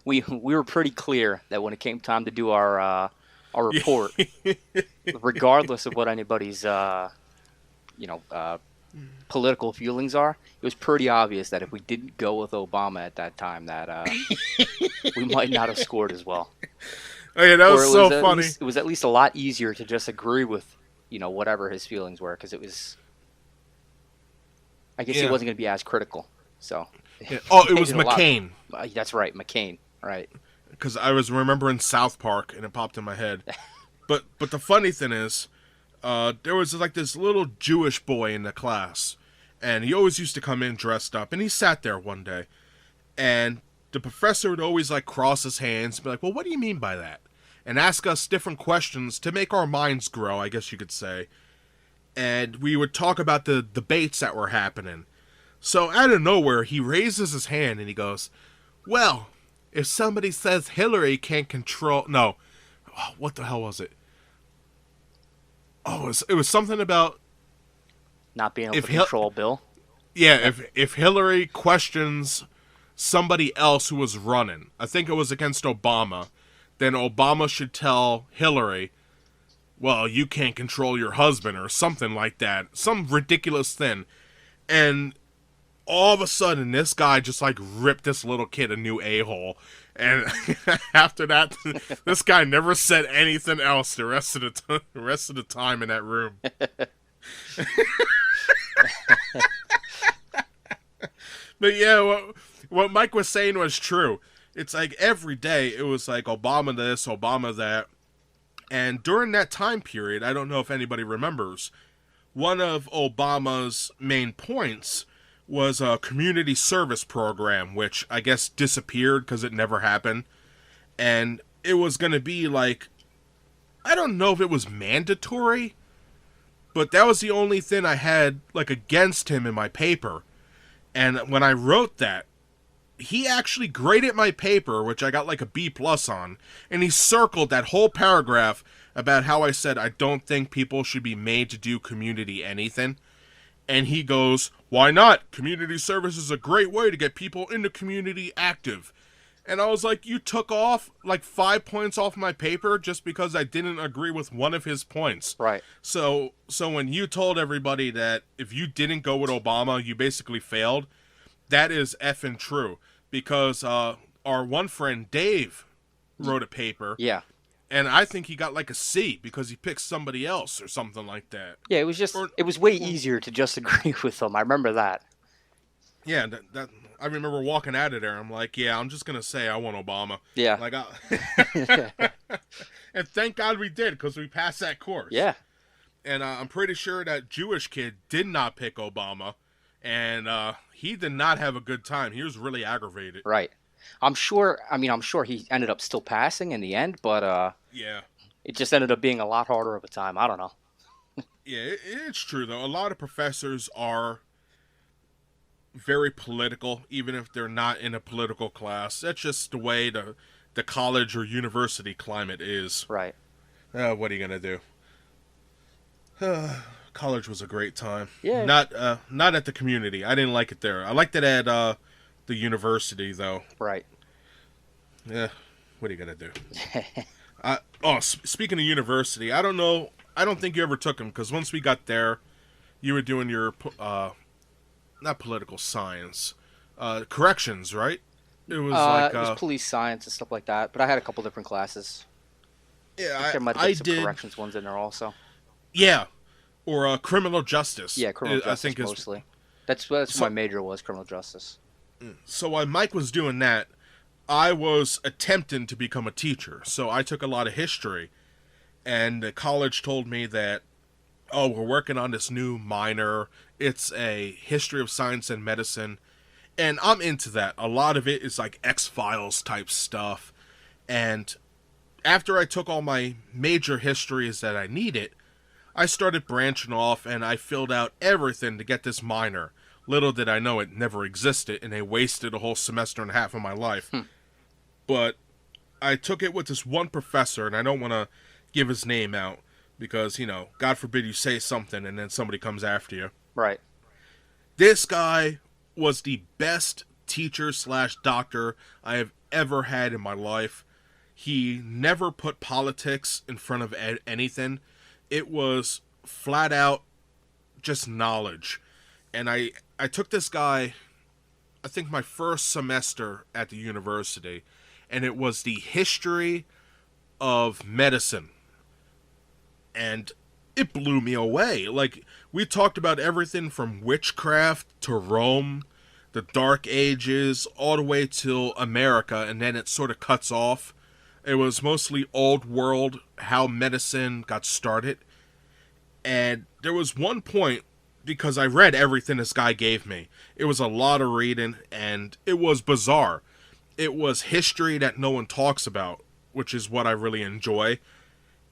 we were pretty clear that when it came time to do our report, regardless of what anybody's political feelings are, it was pretty obvious that if we didn't go with Obama at that time, that we might not have scored as well. Oh, yeah, that was so funny. It was at least a lot easier to just agree with, whatever his feelings were, because it was, I guess he wasn't going to be as critical. So. Yeah. Oh, it was McCain. That's right, McCain. Right. Because I was remembering South Park, and it popped in my head. But the funny thing is, there was like this little Jewish boy in the class, and he always used to come in dressed up, and he sat there one day, and the professor would always like cross his hands and be like, well, what do you mean by that? And ask us different questions to make our minds grow, I guess you could say. And we would talk about the debates that were happening. So out of nowhere, he raises his hand and he goes, well, if somebody says Hillary can't control... No. Oh, what the hell was it? Oh, it was something about... Not being able to control Bill? Yeah, if Hillary questions somebody else who was running, I think it was against Obama, then Obama should tell Hillary, well, you can't control your husband or something like that. Some ridiculous thing. And all of a sudden, this guy just like ripped this little kid a new a-hole. And after that, this guy never said anything else the rest of the time in that room. But yeah, what Mike was saying was true. It's like every day it was like Obama this, Obama that. And during that time period, I don't know if anybody remembers, one of Obama's main points was a community service program, which I guess disappeared because it never happened. And it was going to be like, I don't know if it was mandatory, but that was the only thing I had like against him in my paper. And when I wrote that, he actually graded my paper, which I got like a B+ on, and he circled that whole paragraph about how I said I don't think people should be made to do community anything. And he goes, why not? Community service is a great way to get people in the community active. And I was like, you took off like 5 points off my paper just because I didn't agree with one of his points. Right. So when you told everybody that if you didn't go with Obama, you basically failed, that is effing true. Because our one friend, Dave, wrote a paper. Yeah. And I think he got like a C because he picked somebody else or something like that. Yeah, it was way easier to just agree with him. I remember that. Yeah, that I remember walking out of there. I'm like, yeah, I'm just gonna say I want Obama. Yeah. Like, and thank God we did because we passed that course. Yeah. And I'm pretty sure that Jewish kid did not pick Obama, and he did not have a good time. He was really aggravated. Right. I'm sure he ended up still passing in the end, but yeah, it just ended up being a lot harder of a time. I don't know. Yeah, it's true though. A lot of professors are very political, even if they're not in a political class. That's just the way the college or university climate is. Right. What are you gonna do? College was a great time. Yeah. Not at the community. I didn't like it there. I liked it at the university though. Right. Yeah. What are you gonna do? Speaking of university, I don't know. I don't think you ever took them because once we got there, you were doing your not political science, corrections, right? It was it was police science and stuff like that. But I had a couple different classes. Yeah, there might have been some corrections ones in there also. Yeah, or criminal justice. Yeah, criminal justice I think mostly. That's what my major was, criminal justice. So while Mike was doing that, I was attempting to become a teacher, so I took a lot of history. And the college told me that, oh, we're working on this new minor. It's a history of science and medicine. And I'm into that. A lot of it is like X-Files type stuff. And after I took all my major histories that I needed, I started branching off and I filled out everything to get this minor. Little did I know it never existed, and I wasted a whole semester and a half of my life. But I took it with this one professor, and I don't want to give his name out because, God forbid you say something and then somebody comes after you. Right. This guy was the best teacher/doctor I have ever had in my life. He never put politics in front of anything. It was flat out just knowledge. And I took this guy, I think my first semester at the university, and it was the history of medicine. And it blew me away. Like, we talked about everything from witchcraft to Rome, the Dark Ages, all the way till America, and then it sort of cuts off. It was mostly old world, how medicine got started. And there was one point, because I read everything this guy gave me. It was a lot of reading, and it was bizarre. It was history that no one talks about, which is what I really enjoy.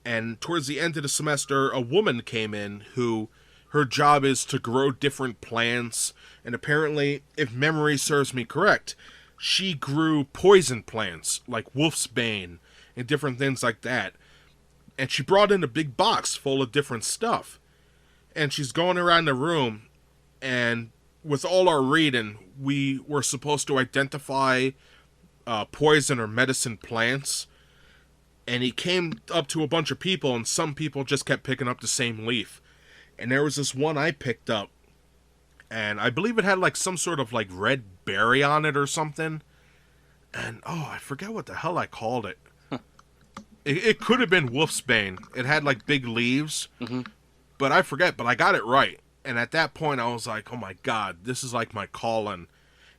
And towards the end of the semester, a woman came in who, her job is to grow different plants. And apparently, if memory serves me correct, she grew poison plants, like wolfsbane, and different things like that. And she brought in a big box full of different stuff. And she's going around the room, and with all our reading, we were supposed to identify poison or medicine plants. And he came up to a bunch of people, and some people just kept picking up the same leaf. And there was this one I picked up, and I believe it had like some sort of like red berry on it or something. And I forget what the hell I called it. It could have been wolfsbane. It had like big leaves, but I forget. But I got it right. And at that point, I was like, oh my God, this is like my calling.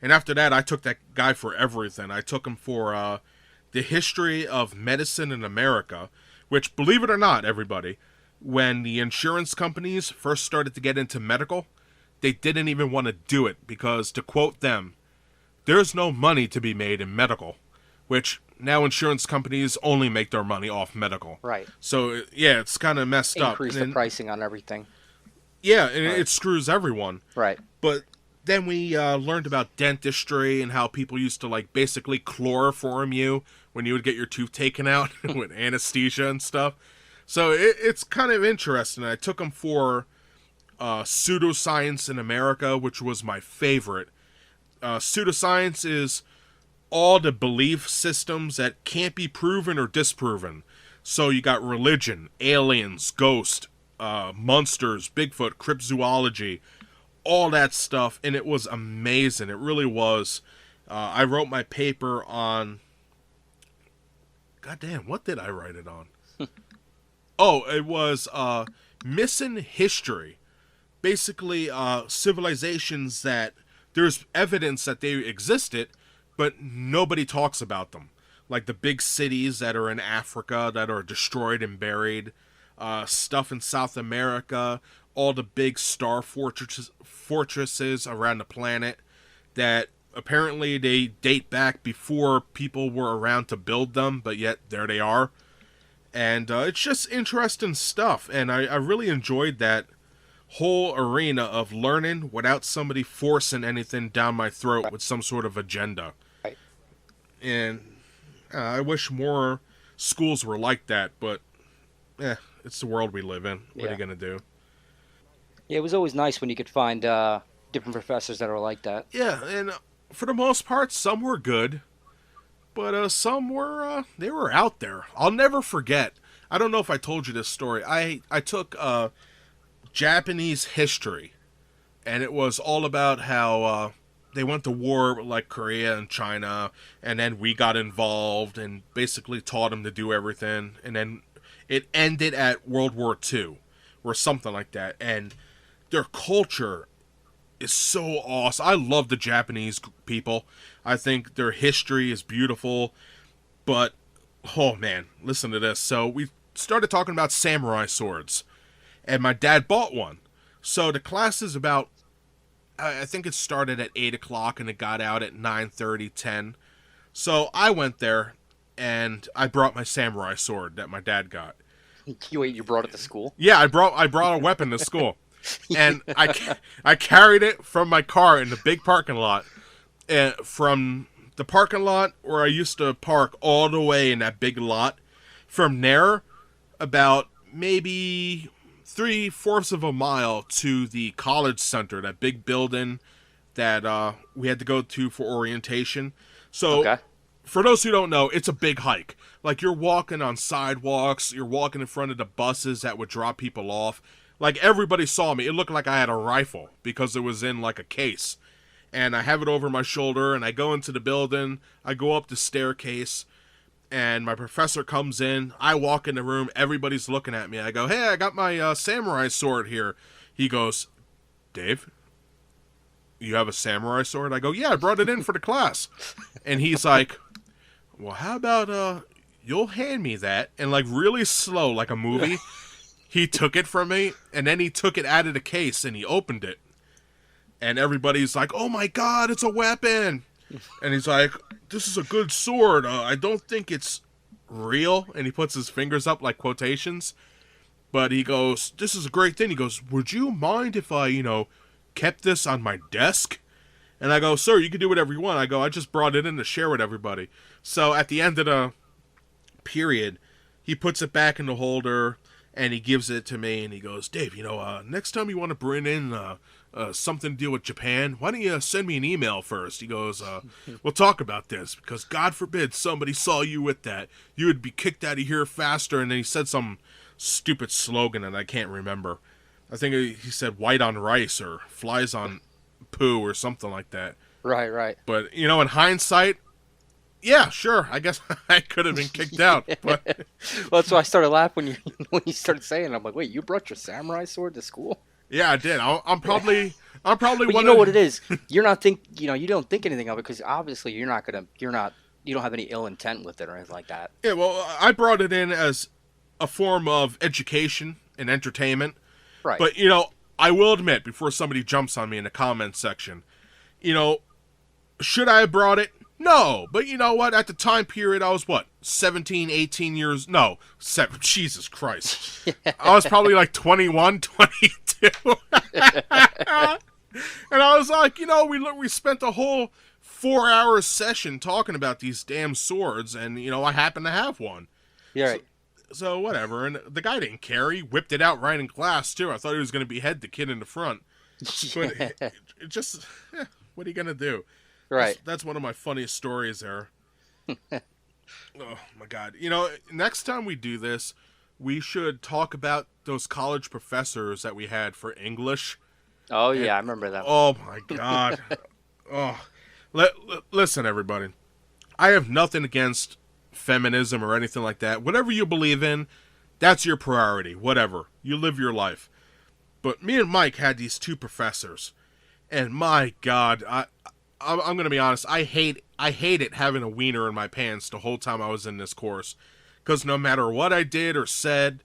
And after that, I took that guy for everything. I took him for the history of medicine in America, which, believe it or not, everybody, when the insurance companies first started to get into medical, they didn't even want to do it because, to quote them, there's no money to be made in medical, which now insurance companies only make their money off medical. Right. So, yeah, it's kind of messed up. Increase the pricing on everything. Yeah, and it screws everyone. Right. But then we learned about dentistry and how people used to, like, basically chloroform you when you would get your tooth taken out with anesthesia and stuff. So it's kind of interesting. I took them for pseudoscience in America, which was my favorite. Pseudoscience is all the belief systems that can't be proven or disproven. So you got religion, aliens, ghosts, monsters, Bigfoot, cryptozoology, all that stuff, and it was amazing. It really was. I wrote my paper on... Goddamn, what did I write it on? It was missing history. Basically, civilizations that there's evidence that they existed, but nobody talks about them. Like the big cities that are in Africa that are destroyed and buried, stuff in South America, all the big star fortresses around the planet that apparently they date back before people were around to build them, but yet there they are. And it's just interesting stuff, and I really enjoyed that whole arena of learning without somebody forcing anything down my throat with some sort of agenda. Right. And I wish more schools were like that, but it's the world we live in. What are you going to do? Yeah, it was always nice when you could find different professors that are like that. Yeah, and for the most part, some were good, but some were, they were out there. I'll never forget. I don't know if I told you this story. I took Japanese history, and it was all about how they went to war with like Korea and China, and then we got involved and basically taught them to do everything, and then it ended at World War II or something like that. And their culture is so awesome. I love the Japanese people. I think their history is beautiful. But, oh man, listen to this. So we started talking about samurai swords. And my dad bought one. So the class is about, I think it started at 8 o'clock and it got out at 9:30, 10. So I went there and I brought my samurai sword that my dad got. You brought it to school? Yeah, I brought a weapon to school. And I carried it from my car in the big parking lot. And from the parking lot where I used to park all the way in that big lot. From there, about maybe 3/4 of a mile to the college center, that big building that we had to go to for orientation. So, Okay. for those who don't know, it's a big hike. Like, you're walking on sidewalks, you're walking in front of the buses that would drop people off. Like, everybody saw me. It looked like I had a rifle because it was in, like, a case. And I have it over my shoulder, and I go into the building, I go up the staircase, and my professor comes in. I walk in the room, everybody's looking at me. I go, hey, I got my samurai sword here. He goes, Dave, you have a samurai sword? I go, yeah, I brought it in for the class. And he's like, well, how about you'll hand me that? And like really slow, like a movie, he took it from me, and then he took it out of the case and he opened it. And everybody's like, oh my God, it's a weapon. And he's like, this is a good sword. I don't think it's real. And he puts his fingers up like quotations. But he goes, this is a great thing. He goes, would you mind if I, kept this on my desk? And I go, sir, you can do whatever you want. I go, I just brought it in to share with everybody. So at the end of the period, he puts it back in the holder and he gives it to me and he goes, Dave, next time you want to bring in something to deal with Japan, why don't you send me an email first? He goes, we'll talk about this because God forbid somebody saw you with that. You would be kicked out of here faster. And then he said some stupid slogan that I can't remember. I think he said white on rice or flies on poo or something like that. Right. But, in hindsight, yeah, sure, I guess I could have been kicked out. But Well, that's why I started laughing when you started saying it. I'm like, wait, you brought your samurai sword to school? yeah, I did. I'm probably But one you know of, what it is. You're not you don't think anything of it because obviously you don't have any ill intent with it or anything like that. Yeah, well, I brought it in as a form of education and entertainment. Right. But, I will admit, before somebody jumps on me in the comments section, should I have brought it? No. But you know what? At the time period, I was, 17, 18 years? No. Jesus Christ. I was probably like 21, 22. And I was like, we spent a whole 4-hour session talking about these damn swords, and, I happen to have one. Yeah, right. So whatever, and the guy didn't care. He whipped it out right in class, too. I thought he was going to behead the kid in the front. But it just, what are you going to do? Right. That's one of my funniest stories there. Oh, my God. Next time we do this, we should talk about those college professors that we had for English. Oh, yeah, I remember that. Oh, my God. Listen, everybody. I have nothing against feminism or anything like that. Whatever you believe in, that's your priority. Whatever. You live your life. But me and Mike had these two professors. And my God, I'm going to be honest. I hated having a wiener in my pants the whole time I was in this course. Because no matter what I did or said,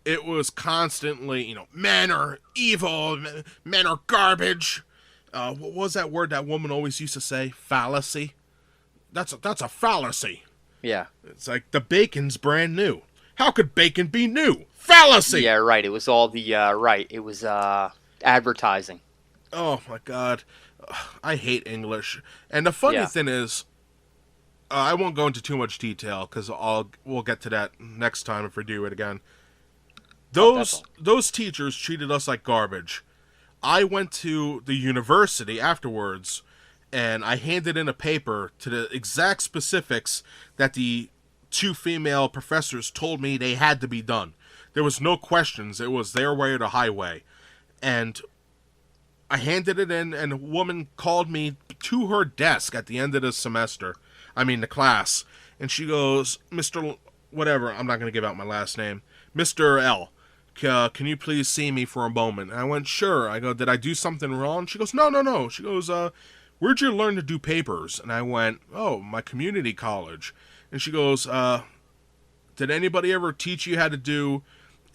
it was constantly, men are evil, men are garbage. What was that word that woman always used to say? Fallacy. That's a fallacy. Yeah. It's like the bacon's brand new. How could bacon be new? Fallacy. Yeah, right. It was all the It was advertising. Oh my God, I hate English. And the funny thing is, I won't go into too much detail because we'll get to that next time if we do it again. Those teachers treated us like garbage. I went to the university afterwards, and I handed in a paper to the exact specifics that the two female professors told me they had to be done. There was no questions. It was their way or the highway. And I handed it in, and a woman called me to her desk at the end of the class. And she goes, Mr. Whatever, I'm not going to give out my last name. Mr. L, can you please see me for a moment? And I went, sure. I go, did I do something wrong? She goes, no. She goes, where'd you learn to do papers? And I went, oh, my community college. And she goes, did anybody ever teach you how to do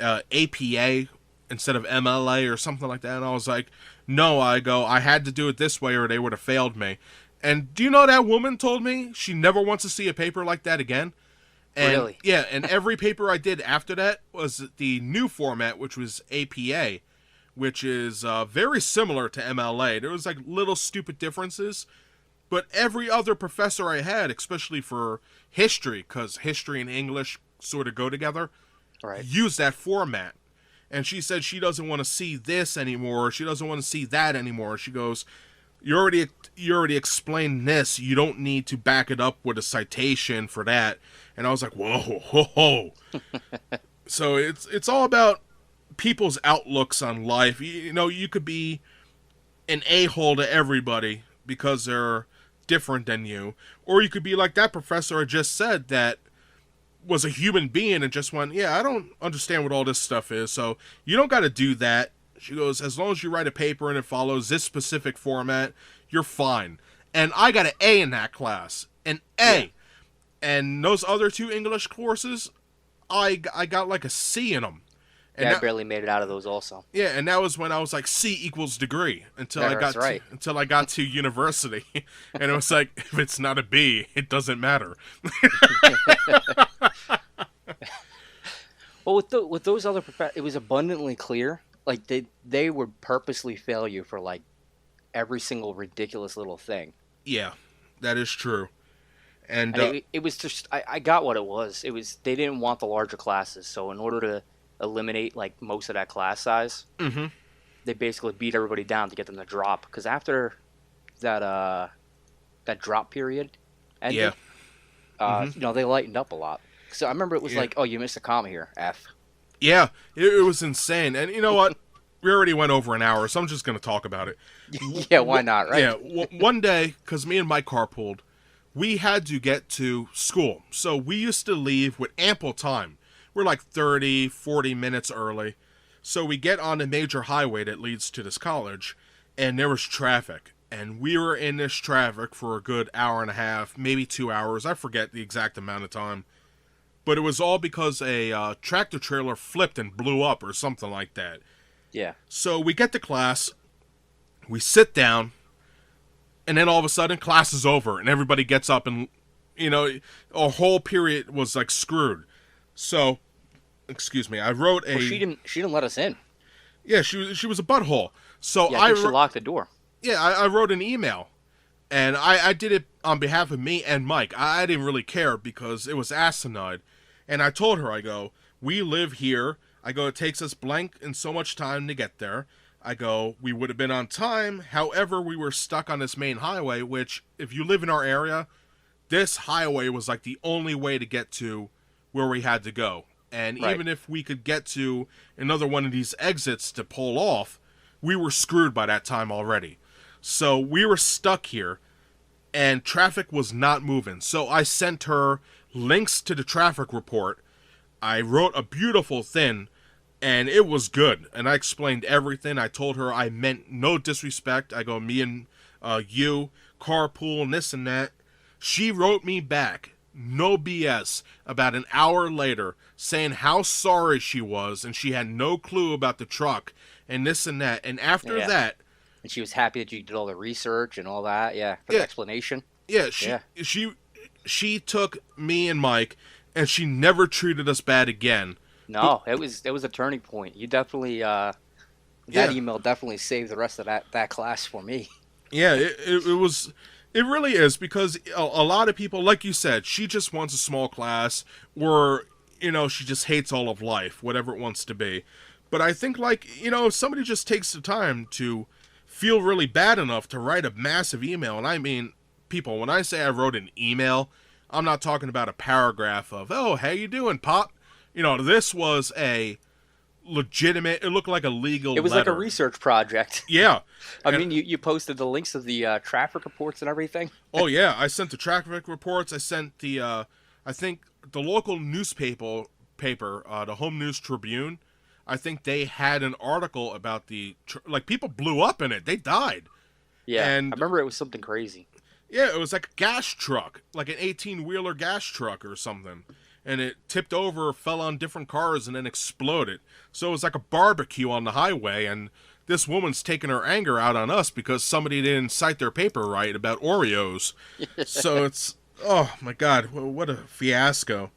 APA instead of MLA or something like that? And I was like, no. I go, I had to do it this way or they would have failed me. And do you know that woman told me she never wants to see a paper like that again? And, Really? Yeah, and every paper I did after that was the new format, which was APA, which is very similar to MLA. There was like little stupid differences, but every other professor I had, especially for history, because history and English sort of go together, Right. used that format. And she said she doesn't want to see this anymore. She doesn't want to see that anymore. She goes, you already explained this. You don't need to back it up with a citation for that. And I was like, whoa. So it's all about people's outlooks on life. You know, you could be an a-hole to everybody because they're different than you. Or you could be like that professor I just said that was a human being and just went, yeah, I don't understand what all this stuff is. So you don't got to do that. She goes, as long as you write a paper and it follows this specific format, you're fine. And I got an A in that class. An A. Yeah. And those other 2 English courses, I got like a C in them. And I barely made it out of those also. Yeah, and that was when I was like C equals degree until I got to university. And it was like, if it's not a B, it doesn't matter. Well, with those other it was abundantly clear. Like they would purposely fail you for like every single ridiculous little thing. Yeah, that is true. And it was just I got what it was. It was they didn't want the larger classes, so in order to eliminate like most of that class size, they basically beat everybody down to get them to drop. Because after that drop period ended, you know, they lightened up a lot. So I remember it was like, oh, you missed a comma here, F. Yeah, it was insane. And you know what? We already went over an hour, so I'm just going to talk about it. Yeah, why not, right? Yeah, one day, because me and Mike carpooled, we had to get to school. So we used to leave with ample time. We're like 30, 40 minutes early. So we get on the major highway that leads to this college, and there was traffic. And we were in this traffic for a good hour and a half, maybe 2 hours. I forget the exact amount of time. But it was all because a tractor trailer flipped and blew up or something like that. Yeah. So we get to class, we sit down, and then all of a sudden class is over and everybody gets up and, you know, a whole period was like screwed. So, excuse me, I wrote a... Well, she didn't let us in. Yeah, she was a butthole. So yeah, I think she locked the door. Yeah, I wrote an email. And I did it on behalf of me and Mike. I didn't really care because it was asinine. And I told her, I go, we live here. I go, it takes us blank and so much time to get there. I go, we would have been on time. However, we were stuck on this main highway, which if you live in our area, this highway was like the only way to get to where we had to go. And right. Even if we could get to another one of these exits to pull off, we were screwed by that time already. So we were stuck here, and traffic was not moving. So I sent her links to the traffic report. I wrote a beautiful thing, and it was good. And I explained everything. I told her I meant no disrespect. I go, me and you, carpool, and this and that. She wrote me back, no BS, about an hour later, saying how sorry she was, and she had no clue about the truck, and this and that. And after that... And she was happy that you did all the research and all that, for the explanation. Yeah, she took me and Mike, and she never treated us bad again. No, it was a turning point. You definitely that email definitely saved the rest of that class for me. Yeah, it was. It really is, because a lot of people, like you said, she just wants a small class, or she just hates all of life, whatever it wants to be. But I think, if somebody just takes the time to feel really bad enough to write a massive email, and I mean, people, when I say I wrote an email, I'm not talking about a paragraph of, oh, how you doing, Pop? This was a legitimate, it looked like a legal It was letter. Like a research project. Yeah. I mean, you posted the links of the traffic reports and everything. Oh, yeah. I sent the traffic reports. I sent the, I think, the local newspaper, the Home News Tribune. I think they had an article about like people blew up in it. They died. Yeah, And I remember it was something crazy. yeah, it was like a gas truck, like an 18-wheeler gas truck or something. And it tipped over, fell on different cars, and then exploded. So it was like a barbecue on the highway, and this woman's taking her anger out on us because somebody didn't cite their paper right about Oreos. So it's, oh my God, what a fiasco.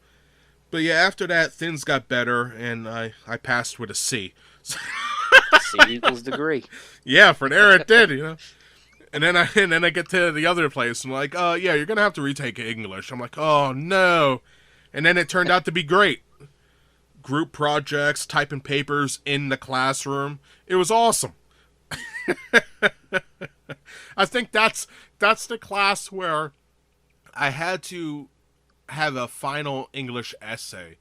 But yeah, after that, things got better, and I passed with a C. C equals degree. Yeah, for there it did, you know. And then I get to the other place, and like, yeah, you're gonna have to retake English. I'm like, oh no. And then it turned out to be great. Group projects, typing papers in the classroom. It was awesome. I think that's the class where I had to have a final English essay,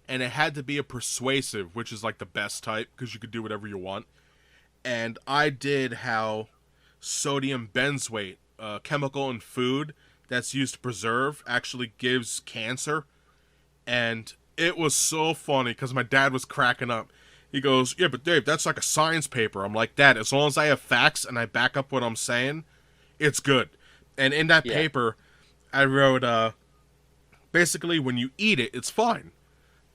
and it had to be a persuasive, which is like the best type because you could do whatever you want. And I did how sodium benzoate, a chemical in food that's used to preserve, actually gives cancer. And it was so funny because my dad was cracking up. He goes, yeah, but Dave, that's like a science paper. I'm like, Dad, as long as I have facts and I back up what I'm saying, it's good. And in that paper, I wrote, basically, when you eat it, it's fine.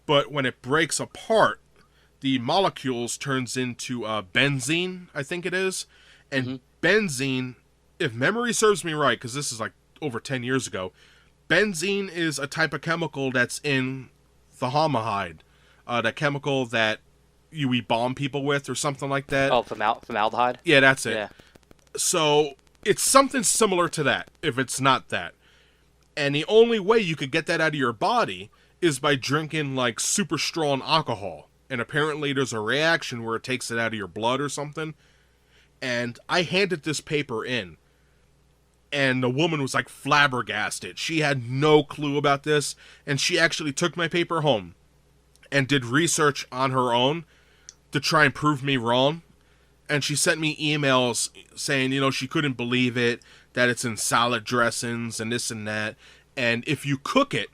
But when it breaks apart, the molecules turns into benzene, I think it is. And benzene, if memory serves me right, because this is like over 10 years ago, benzene is a type of chemical that's in formaldehyde, that chemical that we bomb people with or something like that. Oh, formaldehyde? Yeah, that's it. Yeah. So it's something similar to that, if it's not that. And the only way you could get that out of your body is by drinking like super strong alcohol. And apparently there's a reaction where it takes it out of your blood or something. And I handed this paper in, and the woman was like flabbergasted. She had no clue about this, and she actually took my paper home and did research on her own to try and prove me wrong. And she sent me emails saying, you know, she couldn't believe it, that it's in salad dressings and this and that. And if you cook it,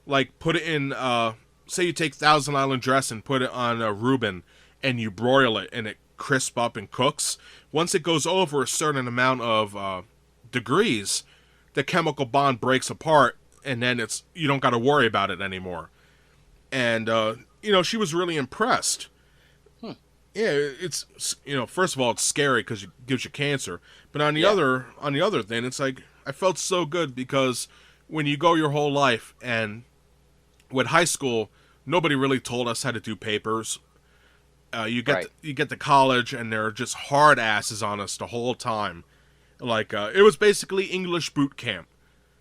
like put it in, say you take Thousand Island dressing, put it on a Reuben, and you broil it, and it crisp up and cooks. Once it goes over a certain amount of degrees, the chemical bond breaks apart, and then you don't got to worry about it anymore. And you know, she was really impressed. Yeah, it's, you know, first of all, it's scary because it gives you cancer, but on the other thing, it's like I felt so good because when you go your whole life, and with high school, nobody really told us how to do papers. You get to college, and they're just hard asses on us the whole time. Like it was basically English boot camp.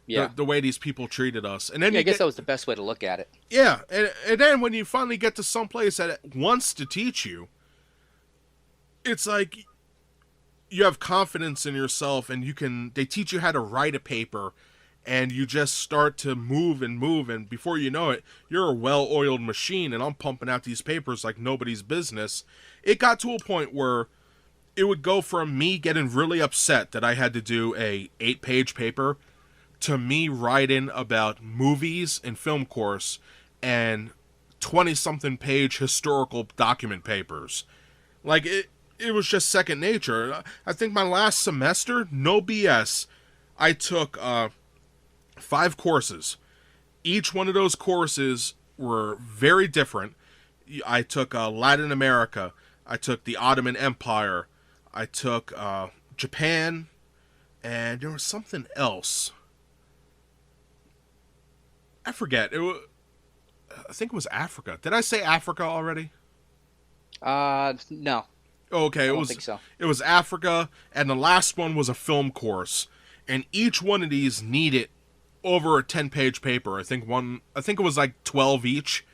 Yeah, the way these people treated us, and then I guess that was the best way to look at it. Yeah, and then when you finally get to some place that wants to teach you, it's like you have confidence in yourself, and they teach you how to write a paper, and you just start to move, and before you know it, you're a well-oiled machine, and I'm pumping out these papers like nobody's business. It got to a point where it would go from me getting really upset that I had to do a 8-page paper to me writing about movies and film course and 20-something page historical document papers. Like, it was just second nature. I think my last semester, no BS, I took 5 courses. Each one of those courses were very different. I took Latin America. I took the Ottoman Empire. I took Japan. And there was something else. I forget. I think it was Africa. Did I say Africa already? No. Oh, okay, I don't think so. It was Africa, and the last one was a film course. And each one of these needed over a 10-page paper. I think it was like 12 each.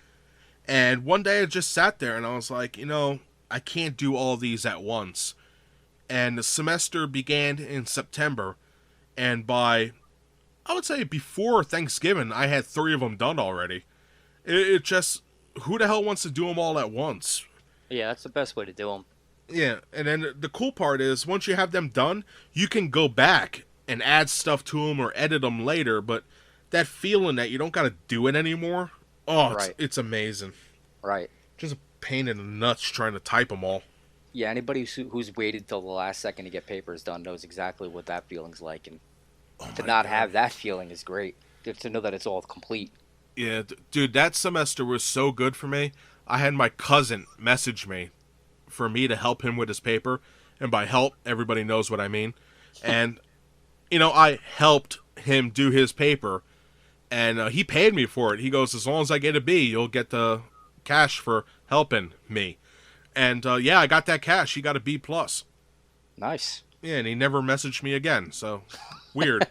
And one day I just sat there and I was like, you know, I can't do all these at once. And the semester began in September, and I would say before Thanksgiving, I had 3 of them done already. It just, who the hell wants to do them all at once? Yeah, that's the best way to do them. Yeah, and then the cool part is, once you have them done, you can go back and add stuff to them or edit them later, but that feeling that you don't got to do it anymore, it's amazing. Right. Just a pain in the nuts trying to type them all. Yeah, anybody who's waited till the last second to get papers done knows exactly what that feeling's like, and to not have that feeling is great. Just to know that it's all complete. Yeah, dude, that semester was so good for me. I had my cousin message me for me to help him with his paper, and by help, everybody knows what I mean. And, I helped him do his paper, and he paid me for it. He goes, as long as I get a B, you'll get the cash for helping me. And, I got that cash. He got a B+. Nice. Yeah, and he never messaged me again, so weird.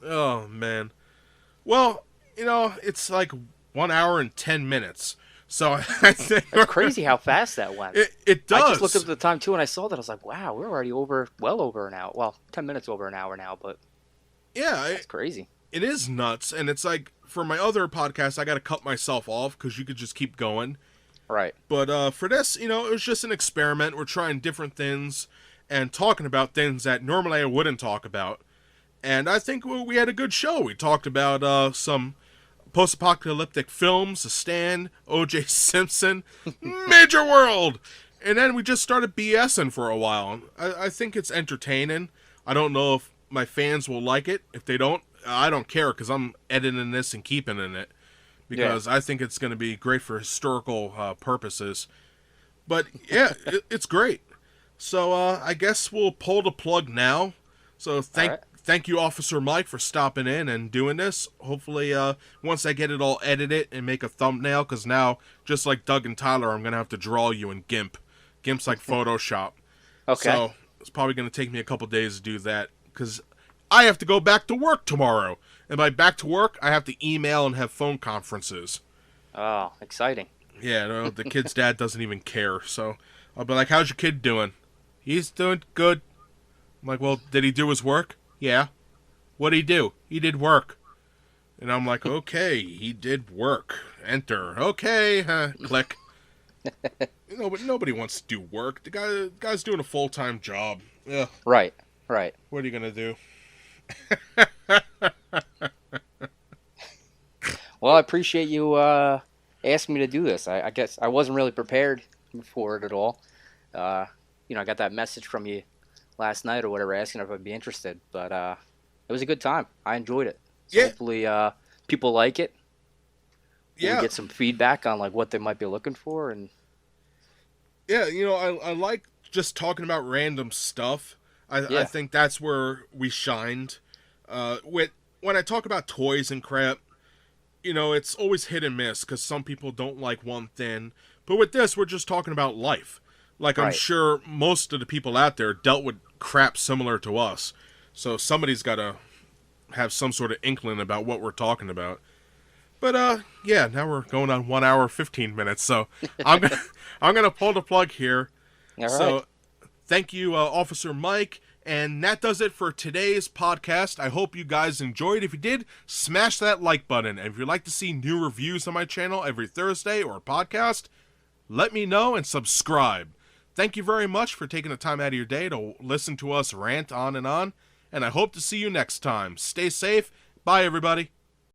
Oh, man. Well, it's like 1 hour and 10 minutes. So I think it's crazy how fast that went. It does. I just looked up at the time too, and I saw that. I was like, "Wow, we're already well over an hour. Well, 10 minutes over an hour now." But yeah, it's crazy. It is nuts, and it's like for my other podcast, I got to cut myself off because you could just keep going. Right. But for this, it was just an experiment. We're trying different things and talking about things that normally I wouldn't talk about. And I think we had a good show. We talked about some post-apocalyptic films, The Stand, O.J. Simpson, Major World. And then we just started BSing for a while. I think it's entertaining. I don't know if my fans will like it. If they don't, I don't care because I'm editing this and keeping in it. Because I think it's going to be great for historical purposes. But yeah, it's great. So I guess we'll pull the plug now. So thank you, Officer Mike, for stopping in and doing this. Hopefully, once I get it all edited and make a thumbnail, because now, just like Doug and Tyler, I'm going to have to draw you in GIMP. GIMP's like Photoshop. Okay. So it's probably going to take me a couple days to do that, because I have to go back to work tomorrow. And by back to work, I have to email and have phone conferences. Oh, exciting. Yeah, no, the kid's dad doesn't even care. So I'll be like, how's your kid doing? He's doing good. I'm like, well, did he do his work? Yeah. What'd he do? He did work. And I'm like, okay, he did work. Enter. Okay, click. But nobody wants to do work. The guy's doing a full-time job. Yeah. Right. What are you going to do? Well, I appreciate you asking me to do this. I guess I wasn't really prepared for it at all. I got that message from you last night or whatever asking if I'd be interested. But it was a good time. I enjoyed it. So hopefully people like it. Yeah. We get some feedback on like what they might be looking for. And yeah, I like just talking about random stuff. I think that's where we shined. When I talk about toys and crap, it's always hit and miss because some people don't like one thing. But with this, we're just talking about life. Like, I'm sure most of the people out there dealt with crap similar to us. So somebody's got to have some sort of inkling about what we're talking about. But, now we're going on 1 hour, 15 minutes. So I'm gonna pull the plug here. All right. So thank you, Officer Mike. And that does it for today's podcast. I hope you guys enjoyed. If you did, smash that like button. And if you'd like to see new reviews on my channel every Thursday or podcast, let me know and subscribe. Thank you very much for taking the time out of your day to listen to us rant on. And I hope to see you next time. Stay safe. Bye, everybody.